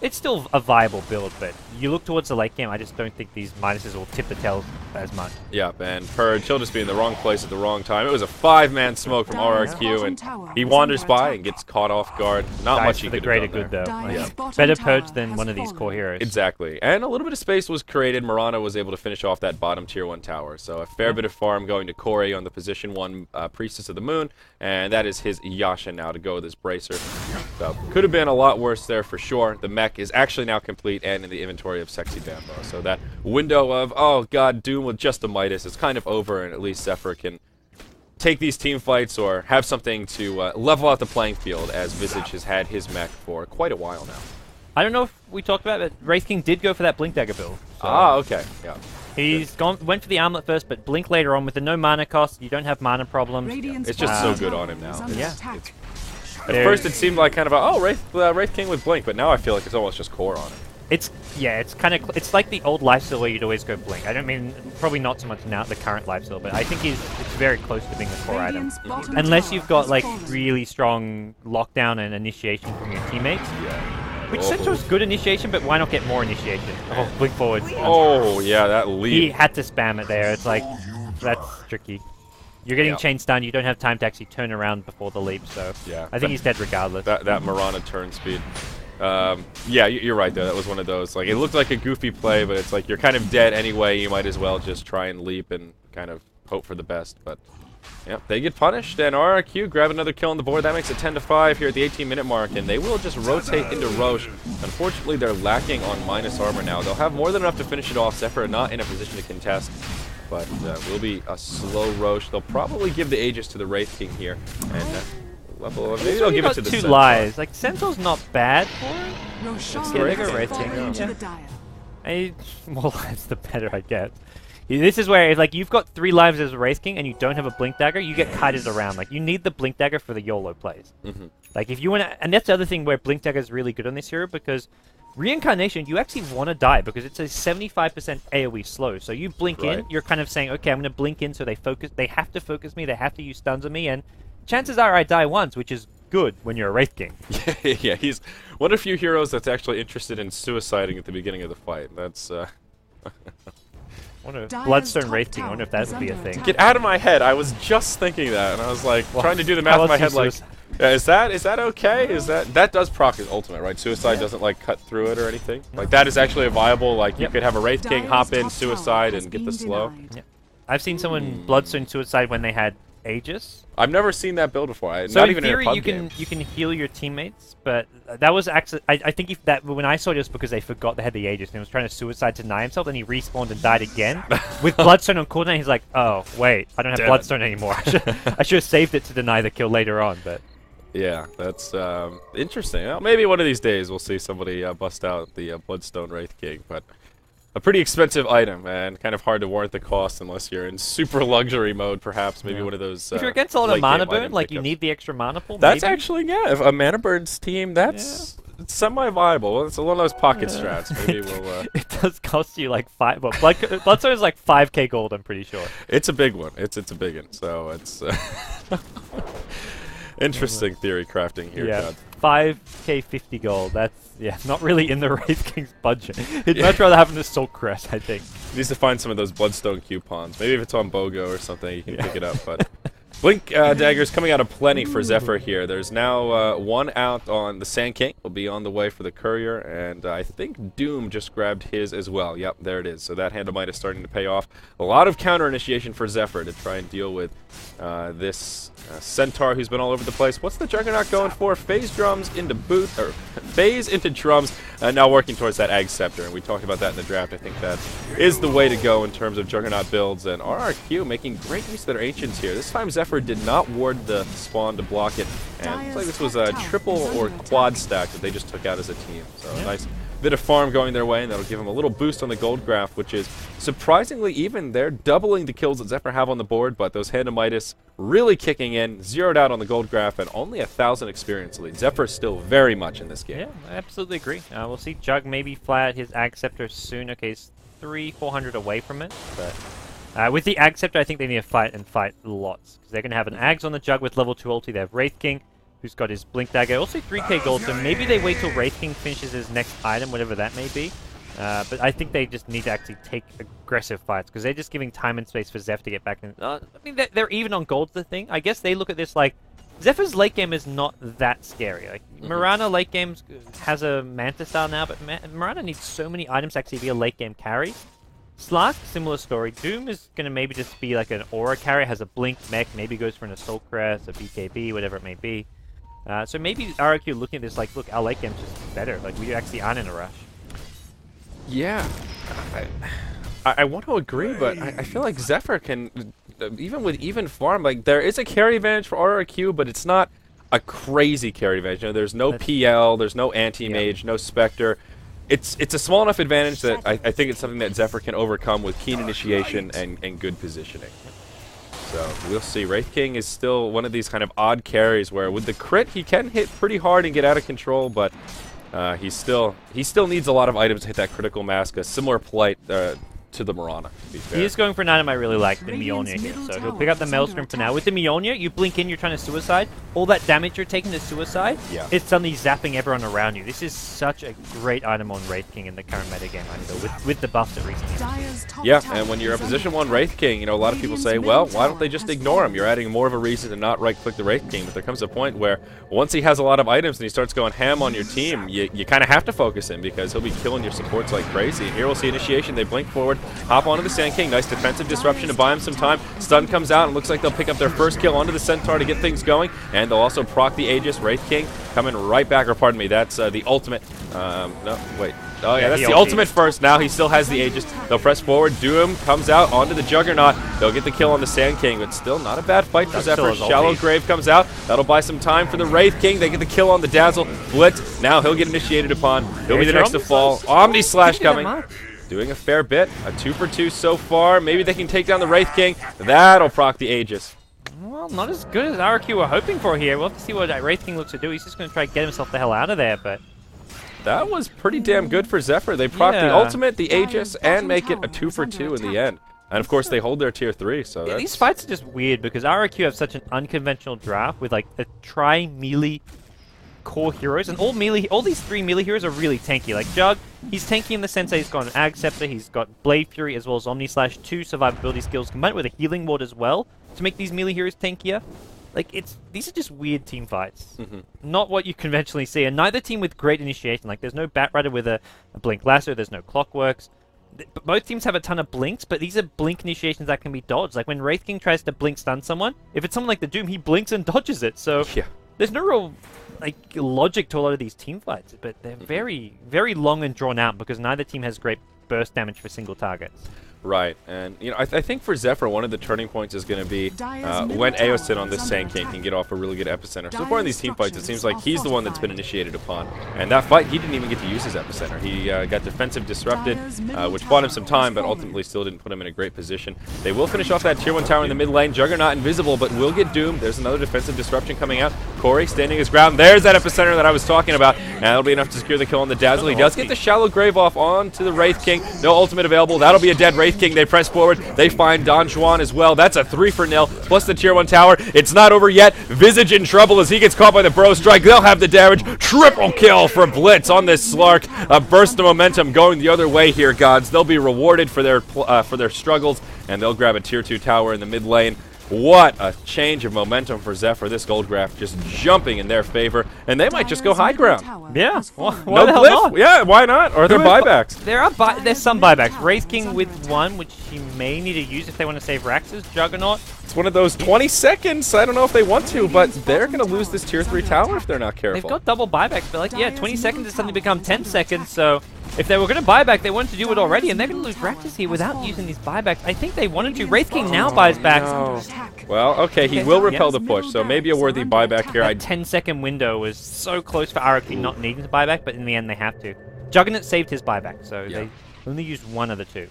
it's still a viable build. But you look towards the late game, I just don't think these Midases will tip the tails as much. Yep, and Purge, he'll just be in the wrong place at the wrong time. It was a 5-man smoke from RRQ, and he wanders by and gets caught off guard. Not much he could have done there. The greater good, though. Better Purge than one of these core heroes. Exactly, and a little bit of space was created. Mirana was able to finish off that bottom tier 1 tower, so a fair bit of farm going to Corey on the position 1 Priestess of the Moon, and that is his Yasha now to go with his Bracer. So could have been a lot worse there for sure. The mech is actually now complete and in the inventory of Sexy Bambo, so that window of, oh god, Doom with just a Midas is kind of over, and at least Zephyr can take these team fights or have something to level out the playing field, as Visage has had his mech for quite a while now. I don't know if we talked about it, but Wraith King did go for that Blink Dagger build. So Okay, yeah. He's went for the armlet first, but Blink later on with the no mana cost. You don't have mana problems. It's just so good on him now. At There- first it seemed like kind of a, Wraith King with Blink, but now I feel like it's almost just core on him. It's kind of it's like the old lifesteal where you'd always go Blink. I don't mean probably not so much now the current lifesteal, but I think it's very close to being a core item. Unless you've got like really strong lockdown and initiation from your teammates. Which Centaur's good initiation, but why not get more initiation? Oh, Blink forward. Oh yeah, that lead. He had to spam it there. It's like that's tricky. You're getting chain stunned. You don't have time to actually turn around before the leap, so I think he's dead regardless. That Mirana turn speed. Yeah, you're right though. That was one of those. Like, it looked like a goofy play, but it's like you're kind of dead anyway. You might as well just try and leap and kind of hope for the best. But yeah, they get punished, and RRQ grab another kill on the board. That makes it 10-5 here at the 18-minute mark, and they will just rotate into Roche. Unfortunately, they're lacking on minus armor now. They'll have more than enough to finish it off. Zephyr not in a position to contest, but will be a slow Roche. They'll probably give the Aegis to the Wraith King here, and level. Maybe they'll give it to the Centaur. Lies. Like, Centaur's not bad for it. It's the bigger Wraith King. More lives, the better I get. This is where, if like you've got 3 lives as a Wraith King and you don't have a Blink Dagger, you get kited around. Like, you need the Blink Dagger for the YOLO plays. Like, if you want to, and that's the other thing where Blink Dagger is really good on this hero, because Reincarnation, you actually want to die because it's a 75% AoE slow. So you blink in, you're kind of saying, okay, I'm going to blink in, so they have to focus me, they have to use stuns on me, and chances are I die once, which is good when you're a Wraith King. Yeah, he's one of the few heroes that's actually interested in suiciding at the beginning of the fight. That's Bloodstone Wraith King, I wonder if that would be a thing. Get out of my head, I was just thinking that, and I was like, trying to do the math in my head, like, is that okay? Is that does proc his ultimate, right? Suicide doesn't like cut through it or anything. Like, that is actually a viable, like, you could have a Wraith King hop in, suicide, and get the slow. I've seen someone Bloodstone suicide when they had Aegis. I've never seen that build before. So not in even theory, in a pub you can heal your teammates, but that was actually I think if that when I saw it was because they forgot they had the Aegis and he was trying to suicide deny himself, then he respawned and died again with Bloodstone on cooldown. He's like, oh wait, I don't have Bloodstone anymore. I should have saved it to deny the kill later on, but. Yeah, that's interesting. Well, maybe one of these days we'll see somebody bust out the Bloodstone Wraith King, but a pretty expensive item and kind of hard to warrant the cost unless you're in super luxury mode, perhaps. Maybe one of those. If you're against a lot of mana burn, like you need the extra mana pool. That's actually if a mana burn's team. That's semi-viable. It's one of those pocket strats. Maybe we'll... It does cost you like 5... Well, Bloodstone is like 5k gold, I'm pretty sure. It's a big one. It's a big one. So it's... interesting theory crafting here, yeah. John. 5k 50 gold. That's, yeah, not really in the Wraith King's budget. He'd much rather have an Assault Crest, I think. He needs to find some of those Bloodstone coupons. Maybe if it's on BOGO or something, you can pick it up. But Blink daggers coming out of plenty for Zephyr here. There's now one out on the Sand King. Will be on the way for the Courier, and I think Doom just grabbed his as well. Yep, there it is. So that Handlemite is starting to pay off. A lot of counter initiation for Zephyr to try and deal with this Centaur who's been all over the place. What's the Juggernaut going for? Phase drums into boot, or phase into drums, now working towards that Ag Scepter, and we talked about that in the draft. I think that is the way to go in terms of Juggernaut builds, and RRQ making great use of their Ancients here. This time Zephyr did not ward the spawn to block it, and it looks like this was a triple or quad stack that they just took out as a team. So nice bit of farm going their way, and that'll give them a little boost on the gold graph, which is surprisingly even. They're doubling the kills that Zephyr have on the board, but those Handemitis really kicking in, zeroed out on the gold graph, and only 1,000 experience lead. Zephyr still very much in this game. Yeah, I absolutely agree. We'll see Jug maybe flat his Ag Scepter soon. Okay, he's 300-400 away from it, but with the Ag Scepter, I think they need to fight lots, because they're going to have an Ags on the Jug with level 2 ulti. They have Wraith King, who's got his Blink Dagger, also 3k gold, so maybe they wait till Wraith King finishes his next item, whatever that may be. But I think they just need to actually take aggressive fights, because they're just giving time and space for Zeph to get back in. I mean, they're even on gold's the thing. I guess they look at this like, Zephyr's late game is not that scary. Like, Mirana late game has a Manta style now, but Mirana needs so many items to actually be a late game carry. Slask, similar story. Doom is going to maybe just be like an aura carry, has a blink mech, maybe goes for an Assault Crest, a BKB, whatever it may be. So maybe RRQ looking at this like, look, our late game's just better. Like, we actually aren't in a rush. Yeah. I want to agree, but I feel like Zephyr can, even with even farm, like, there is a carry advantage for RRQ, but it's not a crazy carry advantage. You know, there's no PL, there's no anti-mage, no Spectre. It's a small enough advantage that I think it's something that Zephyr can overcome with keen initiation and good positioning. So we'll see. Wraith King is still one of these kind of odd carries where with the crit he can hit pretty hard and get out of control, but he still needs a lot of items to hit that critical mass. A similar plight to the Mirana, to be fair. He is going for an item I really like, the Mjolnir here. So he'll pick up the Maelstrom for now. With the Mjolnir, you blink in, you're trying to suicide. All that damage you're taking to suicide, it's suddenly zapping everyone around you. This is such a great item on Wraith King in the current metagame, I feel, with the buff that recently has. Yeah, and when you're a position 1 Wraith King, you know, a lot of people say, well, why don't they just ignore him? You're adding more of a reason to not right-click the Wraith King, but there comes a point where once he has a lot of items and he starts going ham on your team, you kind of have to focus him because he'll be killing your supports like crazy. And here we'll see initiation. They blink forward, hop onto the Sand King. Nice defensive disruption to buy him some time. Stun comes out, and looks like they'll pick up their first kill onto the Centaur to get things going. And they'll also proc the Aegis. Wraith King coming right back, or pardon me, that's the ultimate. No, wait. Oh yeah, that's the ultimate first. Now he still has the Aegis. They'll press forward. Doom comes out onto the Juggernaut. They'll get the kill on the Sand King, but still not a bad fight for Zephyr. Shallow Grave comes out. That'll buy some time for the Wraith King. They get the kill on the Dazzle. Blitz. Now he'll get initiated upon. He'll be the next to fall. Omni Slash coming. Doing a fair bit. A 2 for 2 so far. Maybe they can take down the Wraith King. That'll proc the Aegis. Well, not as good as RRQ were hoping for here. We'll have to see what Wraith King looks to do. He's just going to try to get himself the hell out of there, but... That was pretty damn good for Zephyr. They proc the ultimate, the Aegis, and make it a 2 for 2 in the end. And of course, they hold their tier 3, so yeah, these fights are just weird because RRQ have such an unconventional draft with like a tri-melee core heroes, and all these 3 melee heroes are really tanky. Like Jug, he's tanky in the sense that he's got an Ag Scepter, he's got Blade Fury as well as Omni Slash, 2 survivability skills combined with a healing ward as well to make these melee heroes tankier. Like, these are just weird team fights. Not what you conventionally see, and neither team with great initiation. Like, there's no Batrider with a Blink Lasso, there's no Clockworks. Both teams have a ton of blinks, but these are blink initiations that can be dodged. Like, when Wraith King tries to blink stun someone, if it's someone like the Doom, he blinks and dodges it. So, there's no real like logic to a lot of these team fights, but they're very, very long and drawn out because neither team has great burst damage for single targets. Right, and you know, I think for Zephyr, one of the turning points is going to be when Aosin on this Sand King can get off a really good epicenter. So far in these team fights, it seems like he's the one that's been initiated upon. And that fight, he didn't even get to use his epicenter. He got defensive disrupted, which bought him some time, but ultimately still didn't put him in a great position. They will finish off that tier 1 tower in the mid lane. Juggernaut invisible, but will get doomed. There's another defensive disruption coming out. Corey standing his ground. There's that epicenter that I was talking about. And that'll be enough to secure the kill on the Dazzle. He does get the shallow grave off onto the Wraith King. No ultimate available. That'll be a dead Wraith King. They press forward. They find Don Juan as well. That's a 3-for-0, plus the tier 1 tower. It's not over yet. Visage in trouble as he gets caught by the Burrow Strike. They'll have the damage. Triple kill for Blitz on this Slark. A burst of momentum going the other way here, gods. They'll be rewarded for their struggles, and they'll grab a tier 2 tower in the mid lane. What a change of momentum for Zephyr. This gold graph just jumping in their favor, and they might just go high ground. Yeah, why the hell not? Yeah, why not? Or they're buybacks. There's some buybacks. Wraith King with 1, which he may need to use if they want to save Rax's. Juggernaut. It's one of those 20 seconds. I don't know if they want to, but they're going to lose this tier 3 tower if they're not careful. They've got double buybacks, but 20 seconds has suddenly become 10 seconds, so if they were going to buy back, they wanted to do it already, and they're going to lose Raxus here without using these buybacks. I think they wanted to. Wraith King now buys back. No. Well, okay, he will repel the push, so maybe a worthy buyback here. That 10-second window was so close for RRQ not needing to buy back, but in the end they have to. Juggernaut saved his buyback, so they only used one of the two.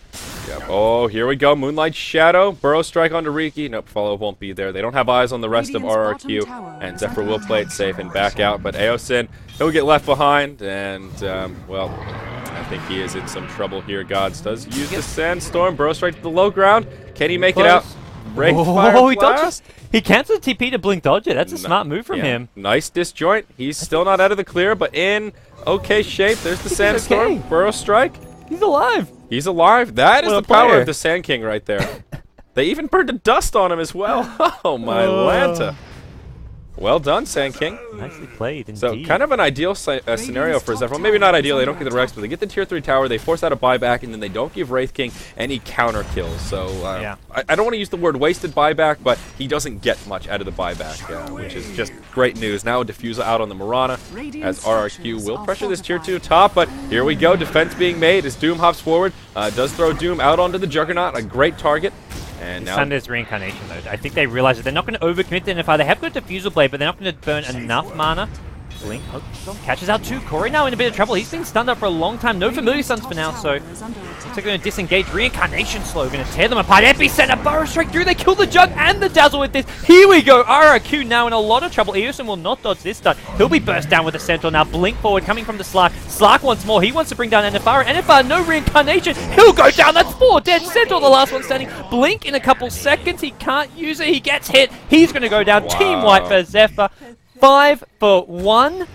Yep. Oh, here we go. Moonlight Shadow. Burrow Strike onto Riki. Nope, follow won't be there. They don't have eyes on the rest of RRQ, and Zephyr will play it safe and back out, but Aosin, he'll get left behind, and, well, I think he is in some trouble here. Gods does use the Sandstorm. Burrow Strike to the low ground. Can he make it out? He dodges. He cancels TP to blink dodge it. That's a smart move from him. Nice disjoint. He's still not out of the clear, but in okay shape. There's the Sandstorm. Okay. Burrow Strike. He's alive. He's alive. That is the power of the Sand King right there. They even burned a dust on him as well. Oh, my Lanta. Well done, Sand King. Nicely played, indeed. So, kind of an ideal scenario for Zephyr. Well, maybe not ideal, they don't get the Rex, but they get the tier 3 tower, they force out a buyback, and then they don't give Wraith King any counter kills. So, I don't want to use the word wasted buyback, but he doesn't get much out of the buyback, which is just great news. Now a Diffuser out on the Mirana, as RRQ will pressure this tier 2 top, but here we go, defense being made as Doom hops forward, does throw Doom out onto the Juggernaut, a great target. And now Sunday's Reincarnation, though. I think they realize that they're not going to overcommit the NFR. They have got Diffusal Blade, but they're not going to burn enough mana. Blink catches out too. Corey now in a bit of trouble. He's been stunned up for a long time. No Familiar Stuns for now, so they're going to disengage. Reincarnation Slow, going to tear them apart. Epicenter, Burrow Strike through. They kill the Jug and the Dazzle with this. Here we go. RRQ now in a lot of trouble. Eosin will not dodge this stun. He'll be burst down with the Centaur now. Blink forward coming from the Slark. Slark once more. He wants to bring down NFR. NFR, no Reincarnation. He'll go down. That's 4 dead. Centaur, the last one standing. Blink in a couple seconds. He can't use it. He gets hit. He's going to go down. Wow. Team White for Zephyr. 5 for 1.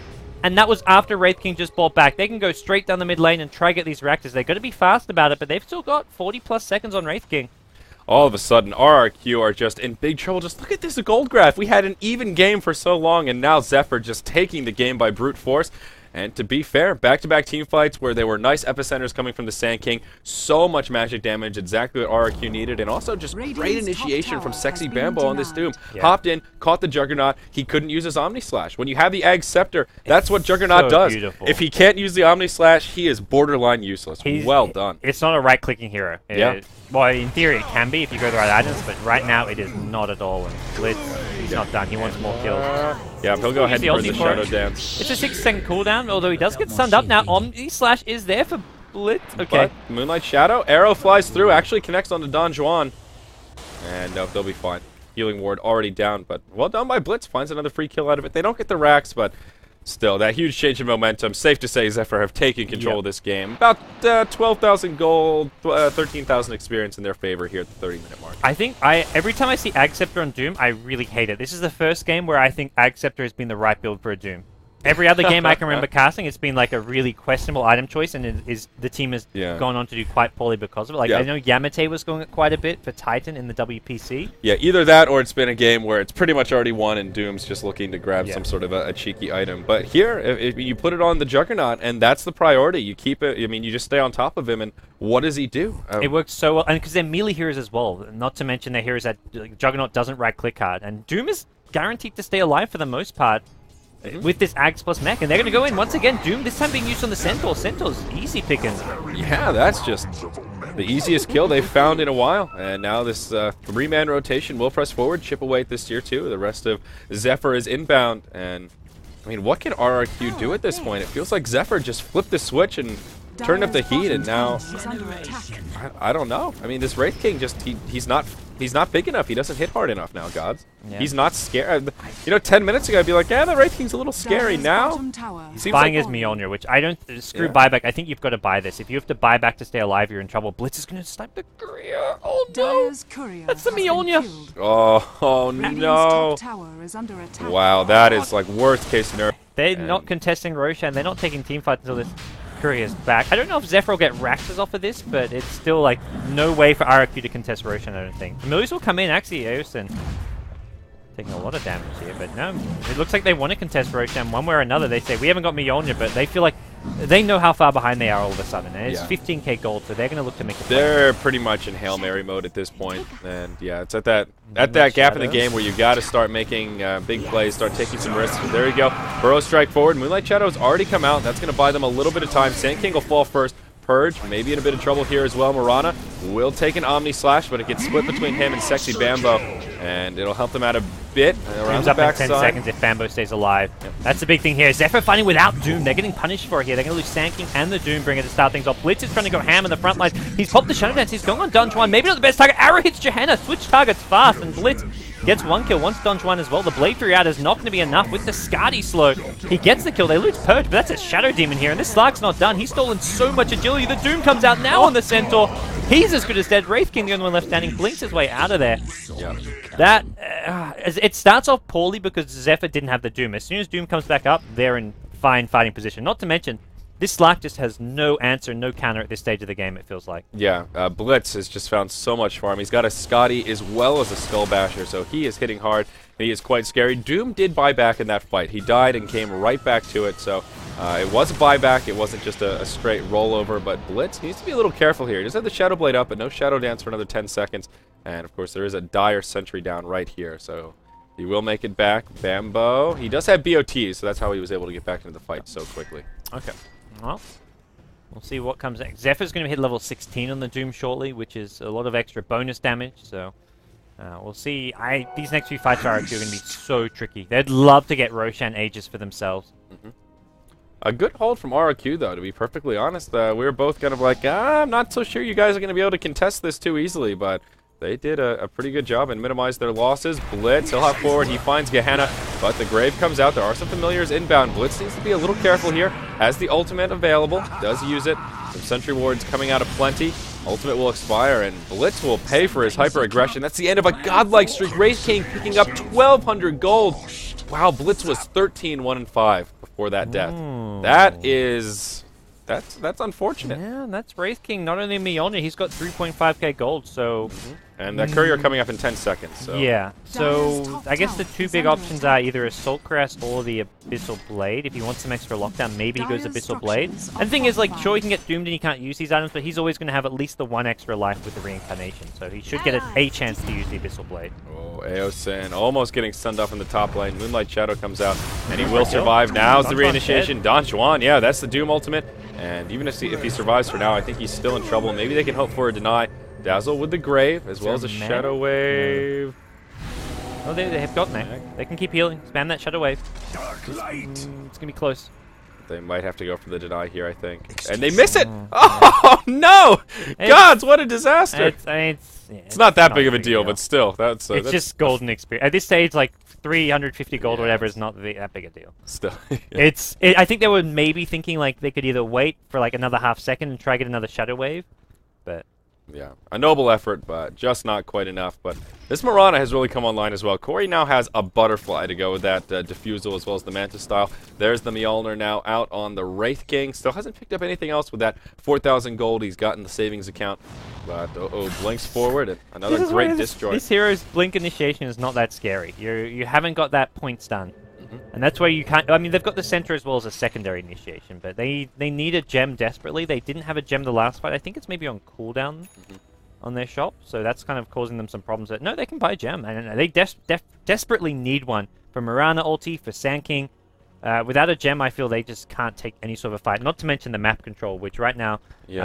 And that was after Wraith King just bought back. They can go straight down the mid lane and try to get these reactors. They've got to be fast about it, but they've still got 40+ seconds on Wraith King. All of a sudden, RRQ are just in big trouble. Just look at this gold graph. We had an even game for so long, and now Zephyr just taking the game by brute force. And to be fair, back-to-back team fights where there were nice epicenters coming from the Sand King, so much magic damage, exactly what RRQ needed, and also just great initiation from Sexy Bambo on this Doom. Yeah. Hopped in, caught the Juggernaut. He couldn't use his Omni Slash. When you have the Ag Scepter, that's what Juggernaut does. Beautiful. If he can't use the Omni Slash, he is borderline useless. Well done. It's not a right-clicking hero. Well, in theory it can be if you go the right items, but right now it is not at all. And Blitz, he's not done. He wants more kills. Yeah, he'll go ahead and burn the Shadow Dance. It's a 6-second cooldown, although he does get stunned up now. Omni Slash is there for Blitz. Okay. But Moonlight Shadow, arrow flies through, actually connects onto Don Juan. And they'll be fine. Healing Ward already down, but well done by Blitz. Finds another free kill out of it. They don't get the racks, but still, that huge change in momentum. Safe to say Zephyr have taken control of this game. About 12,000 gold, 13,000 experience in their favor here at the 30-minute mark. I think every time I see Ag Scepter on Doom, I really hate it. This is the first game where I think Ag Scepter has been the right build for a Doom. Every other game I can remember casting, it's been like a really questionable item choice, and the team has gone on to do quite poorly because of it. Like I know Yamate was going quite a bit for Titan in the WPC. Yeah, either that or it's been a game where it's pretty much already won, and Doom's just looking to grab some sort of a cheeky item. But here, if you put it on the Juggernaut, and that's the priority. You keep it. I mean, you just stay on top of him, and what does he do? It works so well, and because they're melee heroes as well. Not to mention they're heroes that Juggernaut doesn't right-click hard, and Doom is guaranteed to stay alive for the most part. with this Ags plus mech, and they're going to go in once again. Doom this time being used on the Centaur. Centaur's easy picking. Yeah, that's just the easiest kill they've found in a while. And now this 3-man rotation will press forward, chip away at this tier 2. The rest of Zephyr is inbound. And, I mean, what can RRQ do at this point? It feels like Zephyr just flipped the switch and turned up the heat, and now I don't know. I mean, this Wraith King just he's not big enough. He doesn't hit hard enough now, gods. Yeah. He's not scared. You know, 10 minutes ago I'd be like, yeah, the Wraith King's a little scary. Now he's buying his Mjolnir, which I don't screw buyback. I think you've got to buy this. If you have to buy back to stay alive, you're in trouble. Blitz is going to snipe the courier. Oh no, that's the Mjolnir. Oh no. Wow, that is like worst case scenario. They're not contesting Roshan. They're not taking team fights until this courier's back. I don't know if Zephyr will get Raxes off of this, but it's still like no way for RRQ to contest Roshan, I don't think. Familiars will come in, actually. Eosin taking a lot of damage here, but no, it looks like they want to contest Roshan one way or another. They say, we haven't got Mjolnir, but they feel like they know how far behind they are all of a sudden, and it's 15k gold, so they're going to look to make it. They're pretty much in Hail Mary mode at this point, and yeah, it's at that gap in the game where you got to start making big plays, start taking some risks. But there you go, Burrow strike forward. Moonlight Shadow's already come out. That's going to buy them a little bit of time. Sand King will fall first. Purge maybe in a bit of trouble here as well. Morana will take an Omni Slash, but it gets split between him and Sexy Bambo, and it'll help them out a bit. Around the back in 10 seconds if Bambo stays alive. Yep. That's the big thing here. Zephyr fighting without Doom. They're getting punished for it here. They're going to lose Sand King and the Doom bringer to start things off. Blitz is trying to go ham in the front line. He's popped the Shadow Dance. He's going on Don Juan. Maybe not the best target. Arrow hits Johanna. Switch targets fast, and Blitz gets one kill. Wants Don Juan as well. The Blade Fury out is not going to be enough with the Skadi slow. He gets the kill. They lose Purge, but that's a Shadow Demon here, and this Slark's not done. He's stolen so much agility. The Doom comes out now on the Centaur. He's as good as dead. Wraith King, the only one left standing, blinks his way out of there. Yeah. That it starts off poorly because Zephyr didn't have the Doom. As soon as Doom comes back up, they're in fine fighting position. Not to mention, this Slark just has no answer, no counter at this stage of the game, it feels like. Yeah, Blitz has just found so much for him. He's got a Scotty as well as a Skull Basher, so he is hitting hard, and he is quite scary. Doom did buy back in that fight. He died and came right back to it, so it was a buyback. It wasn't just a straight rollover, but Blitz needs to be a little careful here. He does have the Shadow Blade up, but no Shadow Dance for another 10 seconds. And, of course, there is a dire sentry down right here, so he will make it back. Bambo, he does have BOTs, so that's how he was able to get back into the fight so quickly. Okay. Well, we'll see what comes next. Zephyr's going to hit level 16 on the Doom shortly, which is a lot of extra bonus damage, so we'll see. These next few fights for RRQ are going to be so tricky. They'd love to get Roshan Aegis for themselves. A good hold from RRQ, though, to be perfectly honest. We were both kind of like, I'm not so sure you guys are going to be able to contest this too easily, but they did a pretty good job and minimized their losses. Blitz, he'll hop forward, he finds Gehenna, but the Grave comes out. There are some familiars inbound. Blitz needs to be a little careful here. Has the ultimate available, does use it. Some sentry wards coming out of plenty. Ultimate will expire, and Blitz will pay for his hyper-aggression. That's the end of a godlike streak. Wraith King picking up 1,200 gold. Wow, Blitz was 13-1-5 before that death. That's unfortunate. Yeah, that's Wraith King. Not only Mjolnir, he's got 3.5k gold, so... And that courier coming up in 10 seconds, so... Yeah, so I guess the two big options are either Assault Crest or the Abyssal Blade. If he wants some extra lockdown, maybe he goes Abyssal Blade. And the thing is, like, sure, he can get doomed and he can't use these items, but he's always going to have at least the one extra life with the Reincarnation, so he should get a chance to use the Abyssal Blade. Oh, Eosin almost getting stunned off in the top lane. Moonlight Shadow comes out, and he will survive. Now's the reinitiation. Don Juan, yeah, that's the Doom ultimate. And even if he survives for now, I think he's still in trouble. Maybe they can hope for a deny. Dazzle with the Grave, as well as a Shadow Wave. Oh, they have got that. They can keep healing. Spam that Shadow Wave. It's going to be close. They might have to go for the deny here, I think. And they miss it! Oh, no! Gods, what a disaster! It's not that big of a deal, but still. That's just golden experience. At this stage, like, 350 gold or whatever is not that big a deal. Still. I think they were maybe thinking, like, they could either wait for, like, another half second and try to get another Shadow Wave, but... Yeah, a noble effort, but just not quite enough. But this Morana has really come online as well. Corey now has a Butterfly to go with that Diffusal as well as the Mantis style. There's the Mjolnir now out on the Wraith King. Still hasn't picked up anything else with that 4,000 gold he's got in the savings account. But, blinks forward, and another great disjoint. This hero's blink initiation is not that scary. You haven't got that point stun. And that's where you can't... I mean, they've got the center as well as a secondary initiation, but they need a gem desperately. They didn't have a gem the last fight. I think it's maybe on cooldown on their shop, so that's kind of causing them some problems. No, they can buy a gem, and they desperately need one for Morana ulti, for Sand King. Without a gem, I feel they just can't take any sort of a fight. Not to mention the map control, which right now,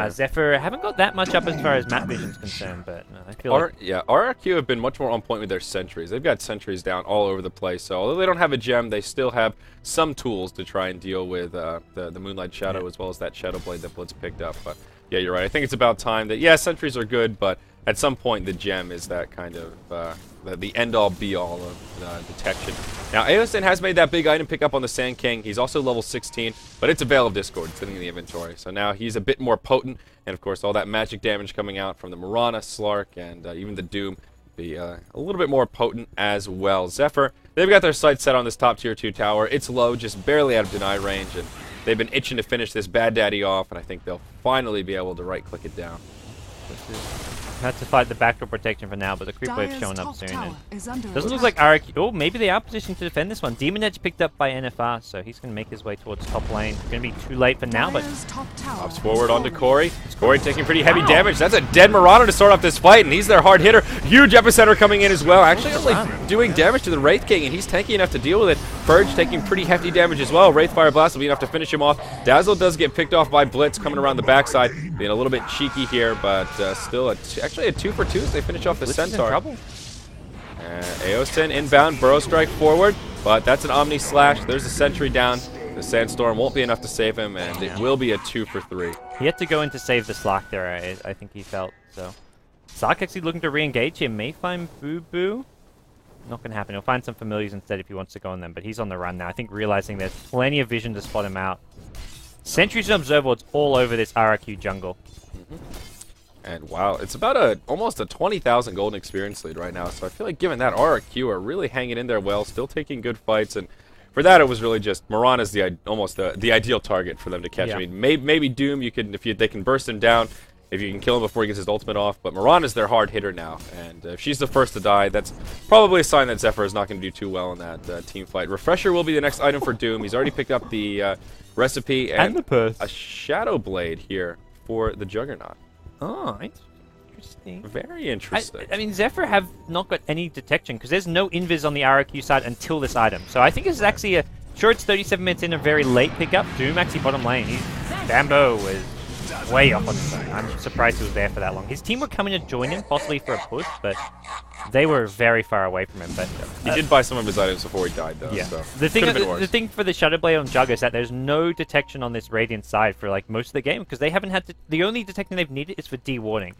Zephyr haven't got that much up as far as map vision is concerned. But I feel like... RRQ have been much more on point with their sentries. They've got sentries down all over the place. So although they don't have a gem, they still have some tools to try and deal with the Moonlight Shadow as well as that Shadow Blade that Blitz picked up. But yeah, you're right. I think it's about time that, sentries are good, but at some point the gem is that kind of the end-all be-all of detection. Now, Aosin has made that big item pickup on the Sand King. He's also level 16, but it's a Veil of Discord sitting in the inventory. So now he's a bit more potent, and of course all that magic damage coming out from the Mirana, Slark, and even the Doom be a little bit more potent as well. Zephyr, they've got their sights set on this top tier 2 tower. It's low, just barely out of deny range, and they've been itching to finish this Bad Daddy off, and I think they'll finally be able to right-click it down. Had to fight the backdoor protection for now, but the creep wave's showing up soon. And doesn't look like RRQ. Oh, maybe they are positioned to defend this one. Demon Edge picked up by NFR, so he's going to make his way towards top lane. It's going to be too late for now, but pops forward onto Corey. Corey taking pretty heavy damage. That's a dead Marauder to start off this fight, and he's their hard hitter. Huge epicenter coming in as well. Actually, only doing damage to the Wraith King, and he's tanky enough to deal with it. Purge taking pretty hefty damage as well. Wraith Fire Blast will be enough to finish him off. Dazzle does get picked off by Blitz coming around the backside, being a little bit cheeky here, but still actually a 2 for 2 as they finish off the Blitz Centaur. is in trouble. Aosin inbound, Burrow Strike forward, but that's an Omni Slash. There's a Sentry down. The Sandstorm won't be enough to save him, and it will be a 2 for 3. He had to go in to save the Slark there, I think he felt. So Slark actually looking to re-engage here. May find Boo Boo. Not going to happen. He'll find some familiars instead if he wants to go on them, but he's on the run now. I think realizing there's plenty of vision to spot him out. Sentries and Observerlords all over this RRQ jungle. And wow, it's about almost a 20,000 golden experience lead right now. So I feel like given that, RRQ are really hanging in there well, still taking good fights. And for that, it was really just Mirana's almost the ideal target for them to catch. I mean, maybe Doom, they can burst him down if you can kill him before he gets his ultimate off. But Mirana's their hard hitter now, and if she's the first to die, that's probably a sign that Zephyr is not going to do too well in that team fight. Refresher will be the next item for Doom. He's already picked up the recipe and the purse. A Shadow Blade here for the Juggernaut. Oh, interesting. Very interesting. I mean, Zephyr have not got any detection because there's no invis on the RRQ side until this item. So I think this is actually sure, it's 37 minutes in, a very late pickup. Doom actually bottom lane. Bambo was way off on his own. I'm surprised he was there for that long. His team were coming to join him, possibly for a push, but they were very far away from him. But he did buy some of his items before he died, though. Yeah. So the thing for the Shadow Blade on Jug is that there's no detection on this Radiant side for like most of the game because they haven't had to. The only detection they've needed is for D-warding.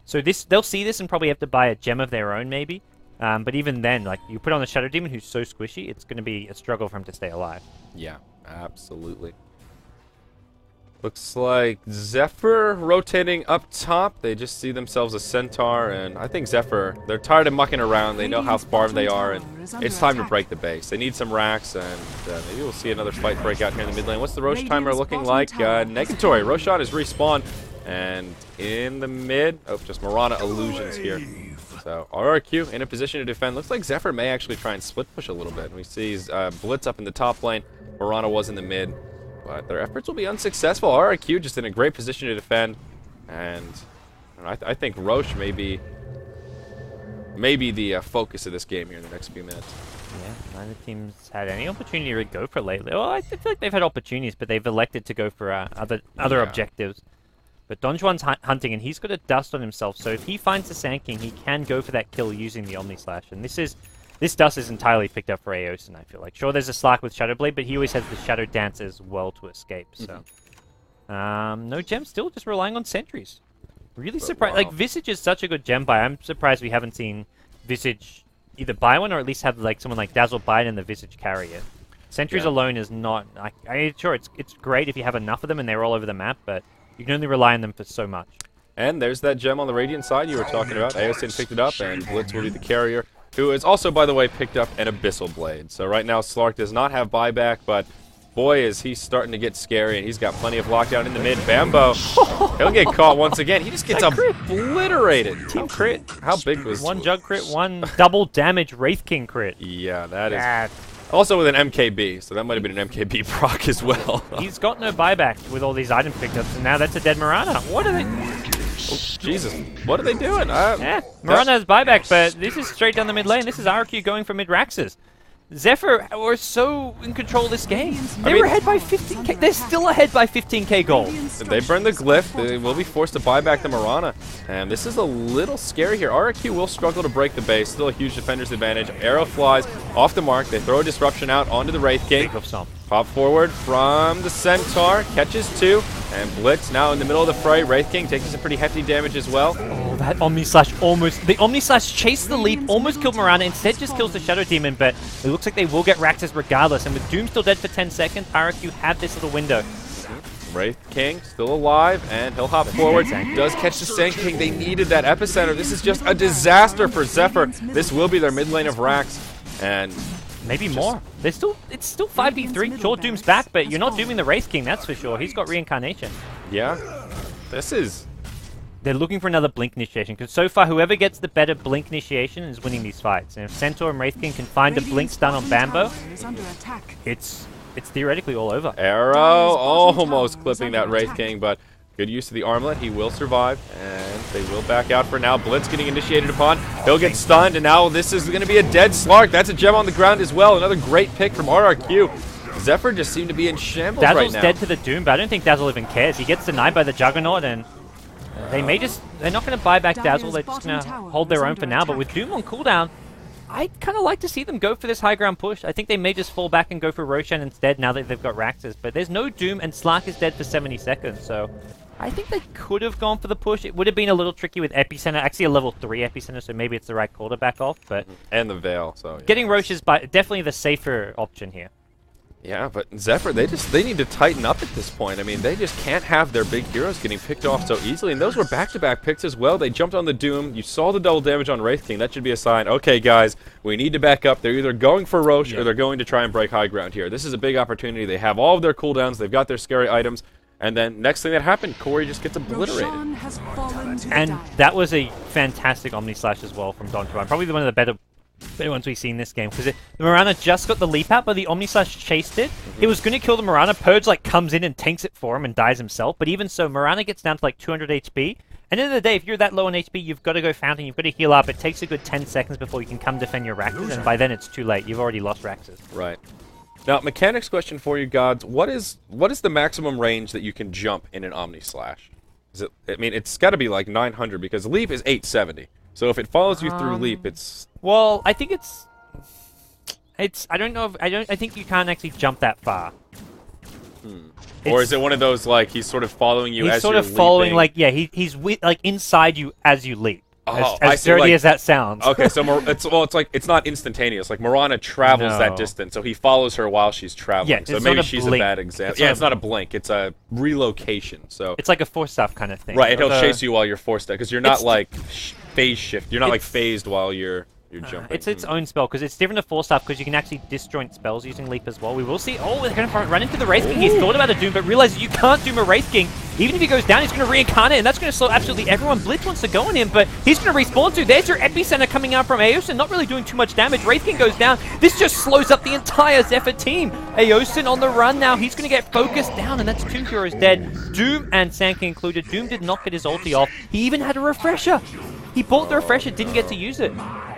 So they'll see this and probably have to buy a gem of their own, maybe. But even then, like you put on the Shadow Demon, who's so squishy, it's going to be a struggle for him to stay alive. Yeah, absolutely. Looks like Zephyr rotating up top. They just see themselves a Centaur, and I think Zephyr, they're tired of mucking around. They know how farmed they are, and it's time to break the base. They need some racks, and maybe we'll see another fight break out here in the mid lane. What's the Rosh timer looking like? Negatory. Roshan is respawned, and in the mid, just Mirana illusions here. So RRQ in a position to defend. Looks like Zephyr may actually try and split push a little bit. We see Blitz up in the top lane. Mirana was in the mid. But their efforts will be unsuccessful. RRQ just in a great position to defend. And I think Rosh may be the focus of this game here in the next few minutes. Yeah, neither team's had any opportunity to go for it lately. Well, I feel like they've had opportunities, but they've elected to go for other objectives. But Don Juan's hunting, and he's got a dust on himself. So if he finds the Sand King, he can go for that kill using the Omni Slash. And this dust is entirely picked up for Aosin, I feel like. Sure, there's a Slark with Shadow Blade, but he always has the Shadow Dance as well to escape, so... no gem, still just relying on sentries. Really surprised. Wow. Like, Visage is such a good gem buy. I'm surprised we haven't seen Visage either buy one or at least have, like, someone like Dazzle buy it and the Visage carry it. Sentries alone is not... sure, it's great if you have enough of them and they're all over the map, but you can only rely on them for so much. And there's that gem on the Radiant side you were talking about. Aosin picked it up, and Blitz will be the carrier, who has also, by the way, picked up an Abyssal Blade. So right now, Slark does not have buyback, but boy, is he starting to get scary, and he's got plenty of lockdown in the mid. Bambo, he'll get caught once again. He just gets obliterated. Team crit. How big was... One Jug crit, one double damage Wraith King crit. Yeah, that is... Also with an MKB, so that might have been an MKB proc as well. He's got no buyback with all these item pickups, and now that's a dead Mirana. What are they... Oh, Jesus. What are they doing? Mirana has buyback, but this is straight down the mid lane. This is RRQ going for mid-Raxes. Zephyr were so in control of this game. They were ahead by 15k. They're still ahead by 15k gold. They burn the glyph. They will be forced to buy back the Mirana. And this is a little scary here. RRQ will struggle to break the base. Still a huge defender's advantage. Arrow flies off the mark. They throw a disruption out onto the Wraith King. Pop forward from the Centaur. Catches 2. And Blitz now in the middle of the fray. Wraith King taking some pretty hefty damage as well. Oh, that Omni Slash almost... The Omni Slash chased the leap, almost killed Mirana, instead just kills the Shadow Demon, but it looks like they will get Raxus regardless. And with Doom still dead for 10 seconds, RRQ had this little window. Wraith King still alive, and he'll hop forward. Does catch the Sand King. They needed that epicenter. This is just a disaster for Zephyr. This will be their mid lane of Rax. And... maybe more. It's still 5v3. Sure, Doom's back, but you're not dooming the Wraith King, that's for sure. He's got reincarnation. Yeah. This is... they're looking for another Blink initiation, because so far, whoever gets the better Blink initiation is winning these fights. And if Centaur and Wraith King can find a Blink stun on Bambo, it's theoretically all over. Arrow almost clipping that Wraith King, but good use of the armlet. He will survive, and they will back out for now. Blitz getting initiated upon. He'll get stunned, and now this is going to be a dead Slark. That's a gem on the ground as well. Another great pick from RRQ. Zephyr just seemed to be in shambles right now. Dazzle's dead to the Doom, but I don't think Dazzle even cares. He gets denied by the Juggernaut, and they may just... they're not going to buy back Dazzle. They're just going to hold their own for now. But with Doom on cooldown, I'd kind of like to see them go for this high ground push. I think they may just fall back and go for Roshan instead now that they've got Raxus. But there's no Doom, and Slark is dead for 70 seconds, so... I think they could have gone for the push. It would have been a little tricky with Epicenter. Actually, a level 3 Epicenter, so maybe it's the right call to back off. But and the Veil, so... yeah. Getting Roche is definitely the safer option here. Yeah, but Zephyr, they need to tighten up at this point. I mean, they just can't have their big heroes getting picked off so easily. And those were back-to-back picks as well. They jumped on the Doom. You saw the double damage on Wraith King. That should be a sign. Okay, guys, we need to back up. They're either going for Roche or they're going to try and break high ground here. This is a big opportunity. They have all of their cooldowns. They've got their scary items. And then next thing that happened, Corey just gets obliterated. And that was a fantastic Omni Slash as well from Don Juan. Probably one of the better ones we've seen this game. Because the Mirana just got the leap out, but the Omni Slash chased it. It was going to kill the Mirana. Purge like comes in and tanks it for him and dies himself. But even so, Mirana gets down to like 200 HP. And at the end of the day, if you're that low on HP, you've got to go Fountain, you've got to heal up. It takes a good 10 seconds before you can come defend your Raxus. And by then it's too late. You've already lost Raxus. Right. Now, mechanics question for you, Gods. What is the maximum range that you can jump in an Omni Slash? Is it? I mean, it's got to be like 900 because Leap is 870. So if it follows you through Leap, it's... well, I think it's... I don't know if... I think you can't actually jump that far. Or is it one of those, like, he's sort of following you as you're He's sort of following, leaping? like, yeah, he's like inside you as you leap. Oh, as dirty like, as that sounds. Okay, so it's like it's not instantaneous. Like Mirana travels that distance, so he follows her while she's traveling. Yeah, so maybe she's a bad example. Yeah, it's not a blink. It's a relocation. So it's like a force stuff kind of thing. Right, and he'll chase you while you're forced because you're not like phase shift. You're not like phased while you're jumping. It's its own spell because it's different to force stuff because you can actually disjoint spells using Leap as well. We will see. Oh, they're going to run into the Wraith King. He's thought about a Doom, but realizes you can't Doom a Wraith King. Even if he goes down, he's going to reincarnate, and that's going to slow absolutely everyone. Blitz wants to go on him, but he's going to respawn too. There's your Epicenter coming out from Aosin, not really doing too much damage. Wraith King goes down. This just slows up the entire Zephyr team. Aosin on the run now. He's going to get focused down, and that's 2 heroes dead. Doom and Sand King included. Doom did not get his ulti off. He even had a refresher. He bought the refresher, didn't get to use it.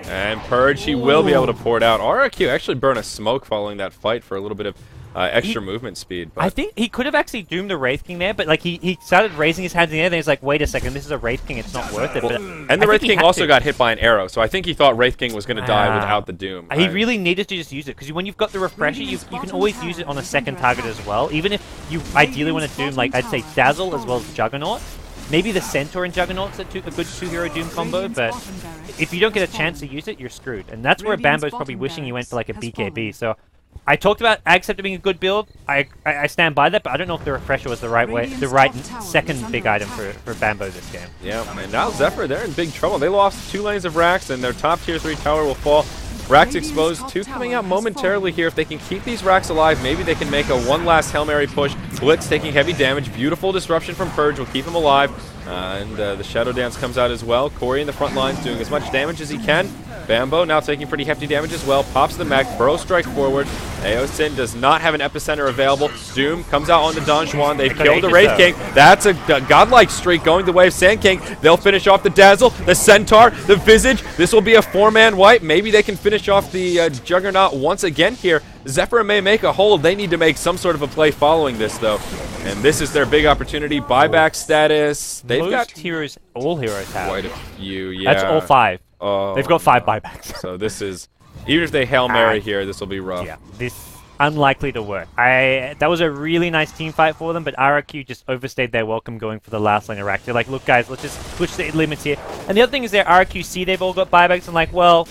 And Purge, he will be able to pour it out. RRQ actually burned a smoke following that fight for a little bit of extra movement speed. But I think he could have actually doomed the Wraith King there, but like he started raising his hands in the air, and he's like, wait a second, this is a Wraith King, it's not worth it. But and the Wraith King also got hit by an arrow, so I think he thought Wraith King was going to die without the Doom. He really needed to just use it, because when you've got the refresher, you can always use it on a second target as well, even if you ideally want to Doom, like I'd say Dazzle as well as Juggernaut. Maybe the Centaur and Juggernaut's a good 2-hero Doom combo, but if you don't get a chance to use it, you're screwed. And that's where Bambo's probably wishing he went for like a BKB. So I talked about Accept being a good build. I stand by that, but I don't know if the refresher was the right second big item for Bambo this game. Yeah, and now Zephyr, they're in big trouble. They lost 2 lanes of Rax, and their top tier 3 tower will fall. Rax exposed, 2 coming out momentarily here. If they can keep these Rax alive, maybe they can make a one last Hail Mary push. Blitz taking heavy damage. Beautiful disruption from Purge will keep him alive. And the Shadow Dance comes out as well. Corey in the front lines doing as much damage as he can. Bambo now taking pretty hefty damage as well. Pops the mech, burrow strike forward. Aosin does not have an epicenter available. Doom comes out on the Don Juan. They've killed the Wraith King. That's a godlike streak going the way of Sand King. They'll finish off the Dazzle, the Centaur, the Visage. This will be a 4-man wipe. Maybe they can finish off the Juggernaut once again here. Zephyr may make a hold. They need to make some sort of a play following this, though. And this is their big opportunity. Buyback status. They've got heroes. All heroes have quite a few. Yeah, that's all 5. Oh, they've got 5 buybacks. So this is, even if they Hail Mary here, this will be rough. Yeah, this unlikely to work. That was a really nice team fight for them, but RRQ just overstayed their welcome going for the last lane of rack. They're like, look guys, let's just push the limits here. And the other thing is that RRQ see they've all got buybacks and like, well,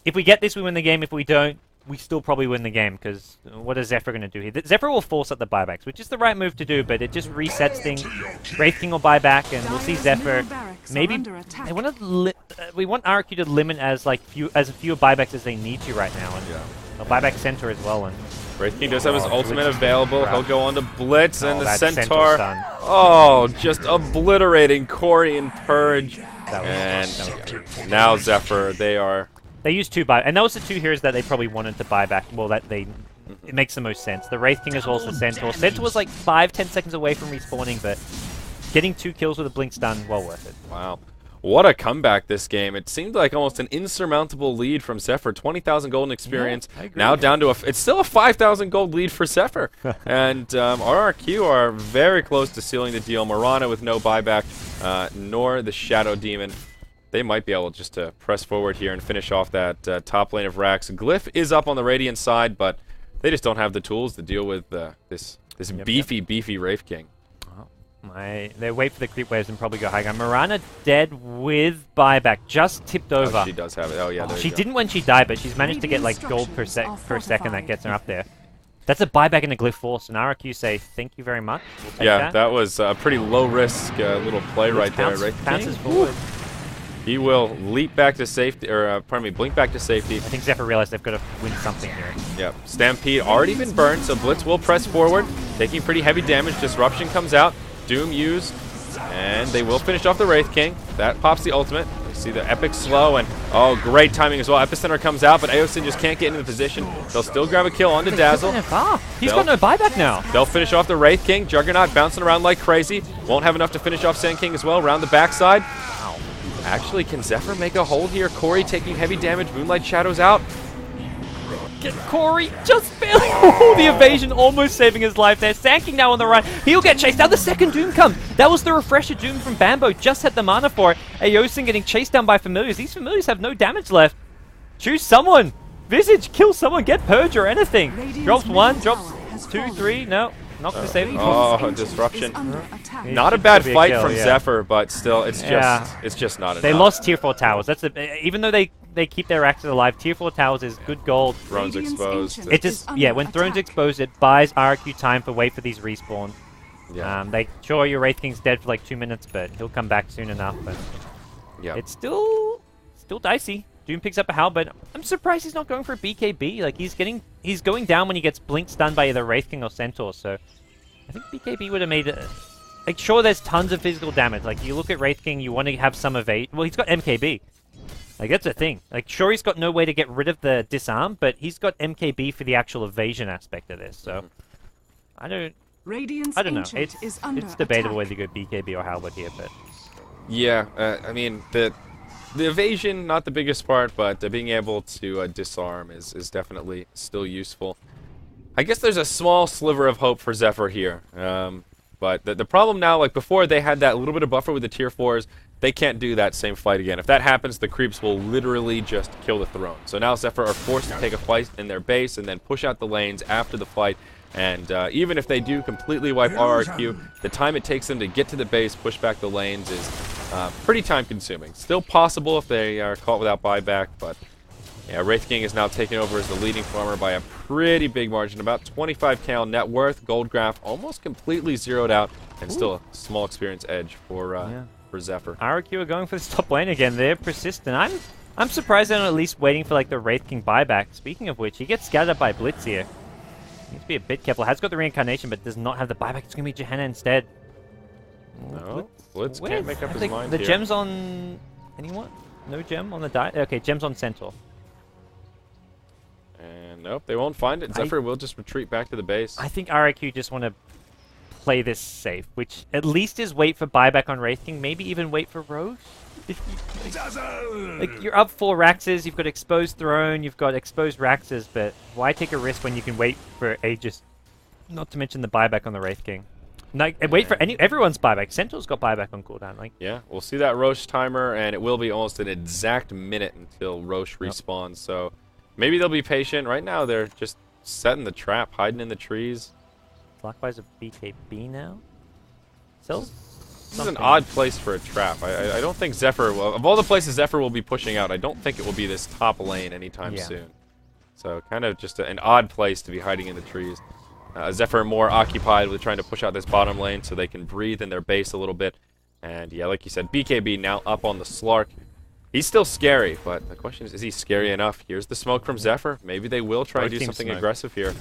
if we get this, we win the game. If we don't, we still probably win the game, because what is Zephyr going to do here? Zephyr will force up the buybacks, which is the right move to do, but it just resets things. Wraith King will buy back, and we'll see Zephyr. Maybe they want to we want RRQ to limit as few buybacks as they need to right now, and they'll buy back Centaur as well. And Wraith King does have his ultimate available. He'll go on to Blitz, and the Centaur. Oh, just obliterating Corey and Purge. And now Zephyr, they used 2 buy, and that was the 2 heroes that they probably wanted to buy back. Well, it makes the most sense. The Wraith King as well as the Centaur. Centaur was like 5-10 seconds away from respawning, but getting 2 kills with a blink stun, well worth it. Wow. What a comeback this game. It seemed like almost an insurmountable lead from Zephyr. 20,000 golden experience. Yeah, now down to it's still a 5,000 gold lead for Zephyr. And RRQ are very close to sealing the deal. Mirana with no buyback, nor the Shadow Demon. They might be able just to press forward here and finish off that top lane of racks. Glyph is up on the Radiant side, but they just don't have the tools to deal with this beefy Wraith King. They wait for the creep waves and probably go high ground. Mirana dead with buyback, just tipped over. Oh, she does have it. Oh yeah, there she didn't when she died, but she's managed to get like gold per second that gets her up there. That's a buyback and a glyph force, and RRQ say thank you very much. Yeah, that was a pretty low risk little play right there. Wraith Pounces forward. He will leap back to safety, or pardon me, blink back to safety. I think Zephyr realized they've got to win something here. Yep. Stampede already been burned, so Blitz will press forward, taking pretty heavy damage. Disruption comes out. Doom used, and they will finish off the Wraith King. That pops the ultimate. You see the epic slow, and oh, great timing as well. Epicenter comes out, but Aosin just can't get into the position. They'll still grab a kill onto Dazzle. He's got no buyback now. They'll finish off the Wraith King. Juggernaut bouncing around like crazy. Won't have enough to finish off Sand King as well, around the backside. Actually, can Zephyr make a hold here? Corey taking heavy damage. Moonlight Shadow's out. Get Corey just barely. Oh, the evasion almost saving his life there. Sand King now on the run. He'll get chased. Now the second Doom comes. That was the refresher Doom from Bambo. Just had the mana for it. Aosin getting chased down by familiars. These familiars have no damage left. Choose someone. Visage, kill someone. Get Purge or anything. Drops 1, drops 2, 3. No. Not going to save him. Oh, disruption. Not a bad fight from Zephyr, but still, it's just not enough. They lost tier 4 towers. That's even though they keep their axes alive, tier 4 towers is good gold. Throne's exposed. It just when Throne's exposed, it buys RRQ time for wait for these respawns. Yeah. Sure, your Wraith King's dead for like 2 minutes, but he'll come back soon enough. But it's still dicey. Doom picks up a howl, but I'm surprised he's not going for a BKB. Like he's going down when he gets blink stunned by either Wraith King or Centaur. So I think BKB would have made it. Like sure, there's tons of physical damage. Like you look at Wraith King, you want to have some evade. Well, he's got MKB. Like that's the thing. Like sure, he's got no way to get rid of the disarm, but he's got MKB for the actual evasion aspect of this. So I don't know. It's debatable whether you go BKB or Halberd here, but yeah, I mean the evasion, not the biggest part, but being able to disarm is definitely still useful. I guess there's a small sliver of hope for Zephyr here. But the problem now, like before they had that little bit of buffer with the tier 4s, they can't do that same fight again. If that happens, the creeps will literally just kill the throne. So now Zephyr are forced to take a fight in their base and then push out the lanes after the fight. And even if they do completely wipe RRQ, the time it takes them to get to the base, push back the lanes is pretty time consuming. Still possible if they are caught without buyback, but yeah, Wraith King is now taking over as the leading farmer by a pretty big margin, about 25k on net worth. Gold graph almost completely zeroed out, and still a small experience edge for Zephyr. RRQ are going for this top lane again. They're persistent. I'm surprised they're not at least waiting for like the Wraith King buyback. Speaking of which, he gets scattered by Blitz here. Needs to be a bit careful. Has got the reincarnation, but does not have the buyback. It's going to be Johanna instead. No, Blitz can't make up his mind the here. gems on anyone? No gem on the die. Okay, gem's on Centaur. And nope, they won't find it. Zephyr will just retreat back to the base. I think RRQ just want to play this safe, which at least is wait for buyback on Wraith King, maybe even wait for Roche. If you, like, you're up 4 Raxes, you've got exposed Throne, you've got exposed Raxes, but why take a risk when you can wait for ages? Not to mention the buyback on the Wraith King. No, and wait for everyone's buyback. Centaur's got buyback on cooldown. Like, yeah, we'll see that Roche timer, and it will be almost an exact minute until Roche respawns. So maybe they'll be patient. Right now, they're just setting the trap, hiding in the trees. Clockwise of BKB now. So this is an odd place for a trap. I don't think Zephyr, well, of all the places Zephyr will be pushing out, I don't think it will be this top lane anytime soon. So kind of just an odd place to be hiding in the trees. Zephyr more occupied with trying to push out this bottom lane so they can breathe in their base a little bit. And yeah, like you said, BKB now up on the Slark. He's still scary, but the question is he scary enough? Here's the smoke from Zephyr. Maybe they will try and do something aggressive here.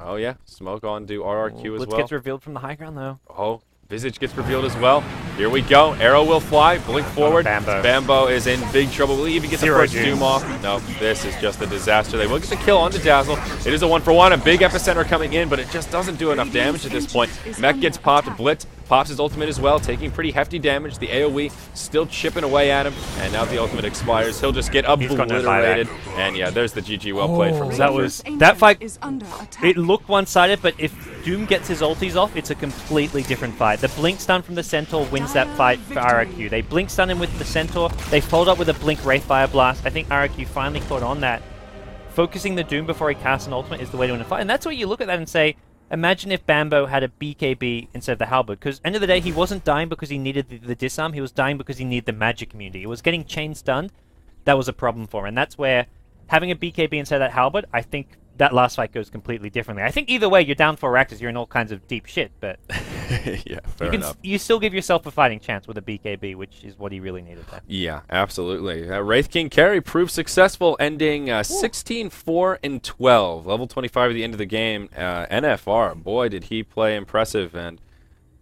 Oh yeah, smoke on to RRQ as well. Blitz gets revealed from the high ground though. Oh, Visage gets revealed as well. Here we go. Arrow will fly. Blink forward. Bambo. Bambo is in big trouble. Will he even get the first Doom off? No, this is just a disaster. They will get the kill on the Dazzle. It is a 1-for-1. A big epicenter coming in, but it just doesn't do enough damage at this point. Mech gets popped. Blitz pops his ultimate as well, taking pretty hefty damage. The AoE still chipping away at him, and now the ultimate expires. He'll just get obliterated. And yeah, there's the GG. Well played from Zephyr. That fight, it looked one-sided, but if Doom gets his ultis off, it's a completely different fight. The blink stun from the Centaur wins that fight for RRQ. They blink stun him with the Centaur. They followed up with a blink Wraith Fire Blast. I think RRQ finally caught on that. Focusing the Doom before he casts an ultimate is the way to win a fight. And that's where you look at that and say, imagine if Bambo had a BKB instead of the Halberd. Because end of the day, he wasn't dying because he needed the disarm. He was dying because he needed the magic immunity. He was getting chain stunned. That was a problem for him. And that's where having a BKB instead of that Halberd, I think that last fight goes completely differently. I think either way, you're down 4 Raxes, you're in all kinds of deep shit, but yeah, fair enough. You still give yourself a fighting chance with a BKB, which is what he really needed there. Yeah, absolutely. Wraith King carry proved successful, ending 16-4-12. Level 25 at the end of the game. NFR, boy, did he play impressive, and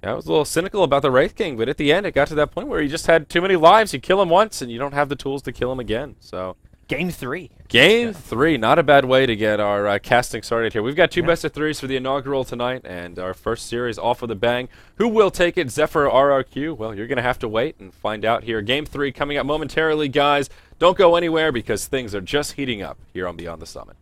I was a little cynical about the Wraith King, but at the end, it got to that point where he just had too many lives. You kill him once, and you don't have the tools to kill him again, so... Game 3. Game 3. Not a bad way to get our casting started here. We've got 2 best of 3s for the inaugural tonight, and our first series off with a bang. Who will take it, Zephyr or RRQ? Well, you're going to have to wait and find out here. Game 3 coming up momentarily, guys. Don't go anywhere because things are just heating up here on Beyond the Summit.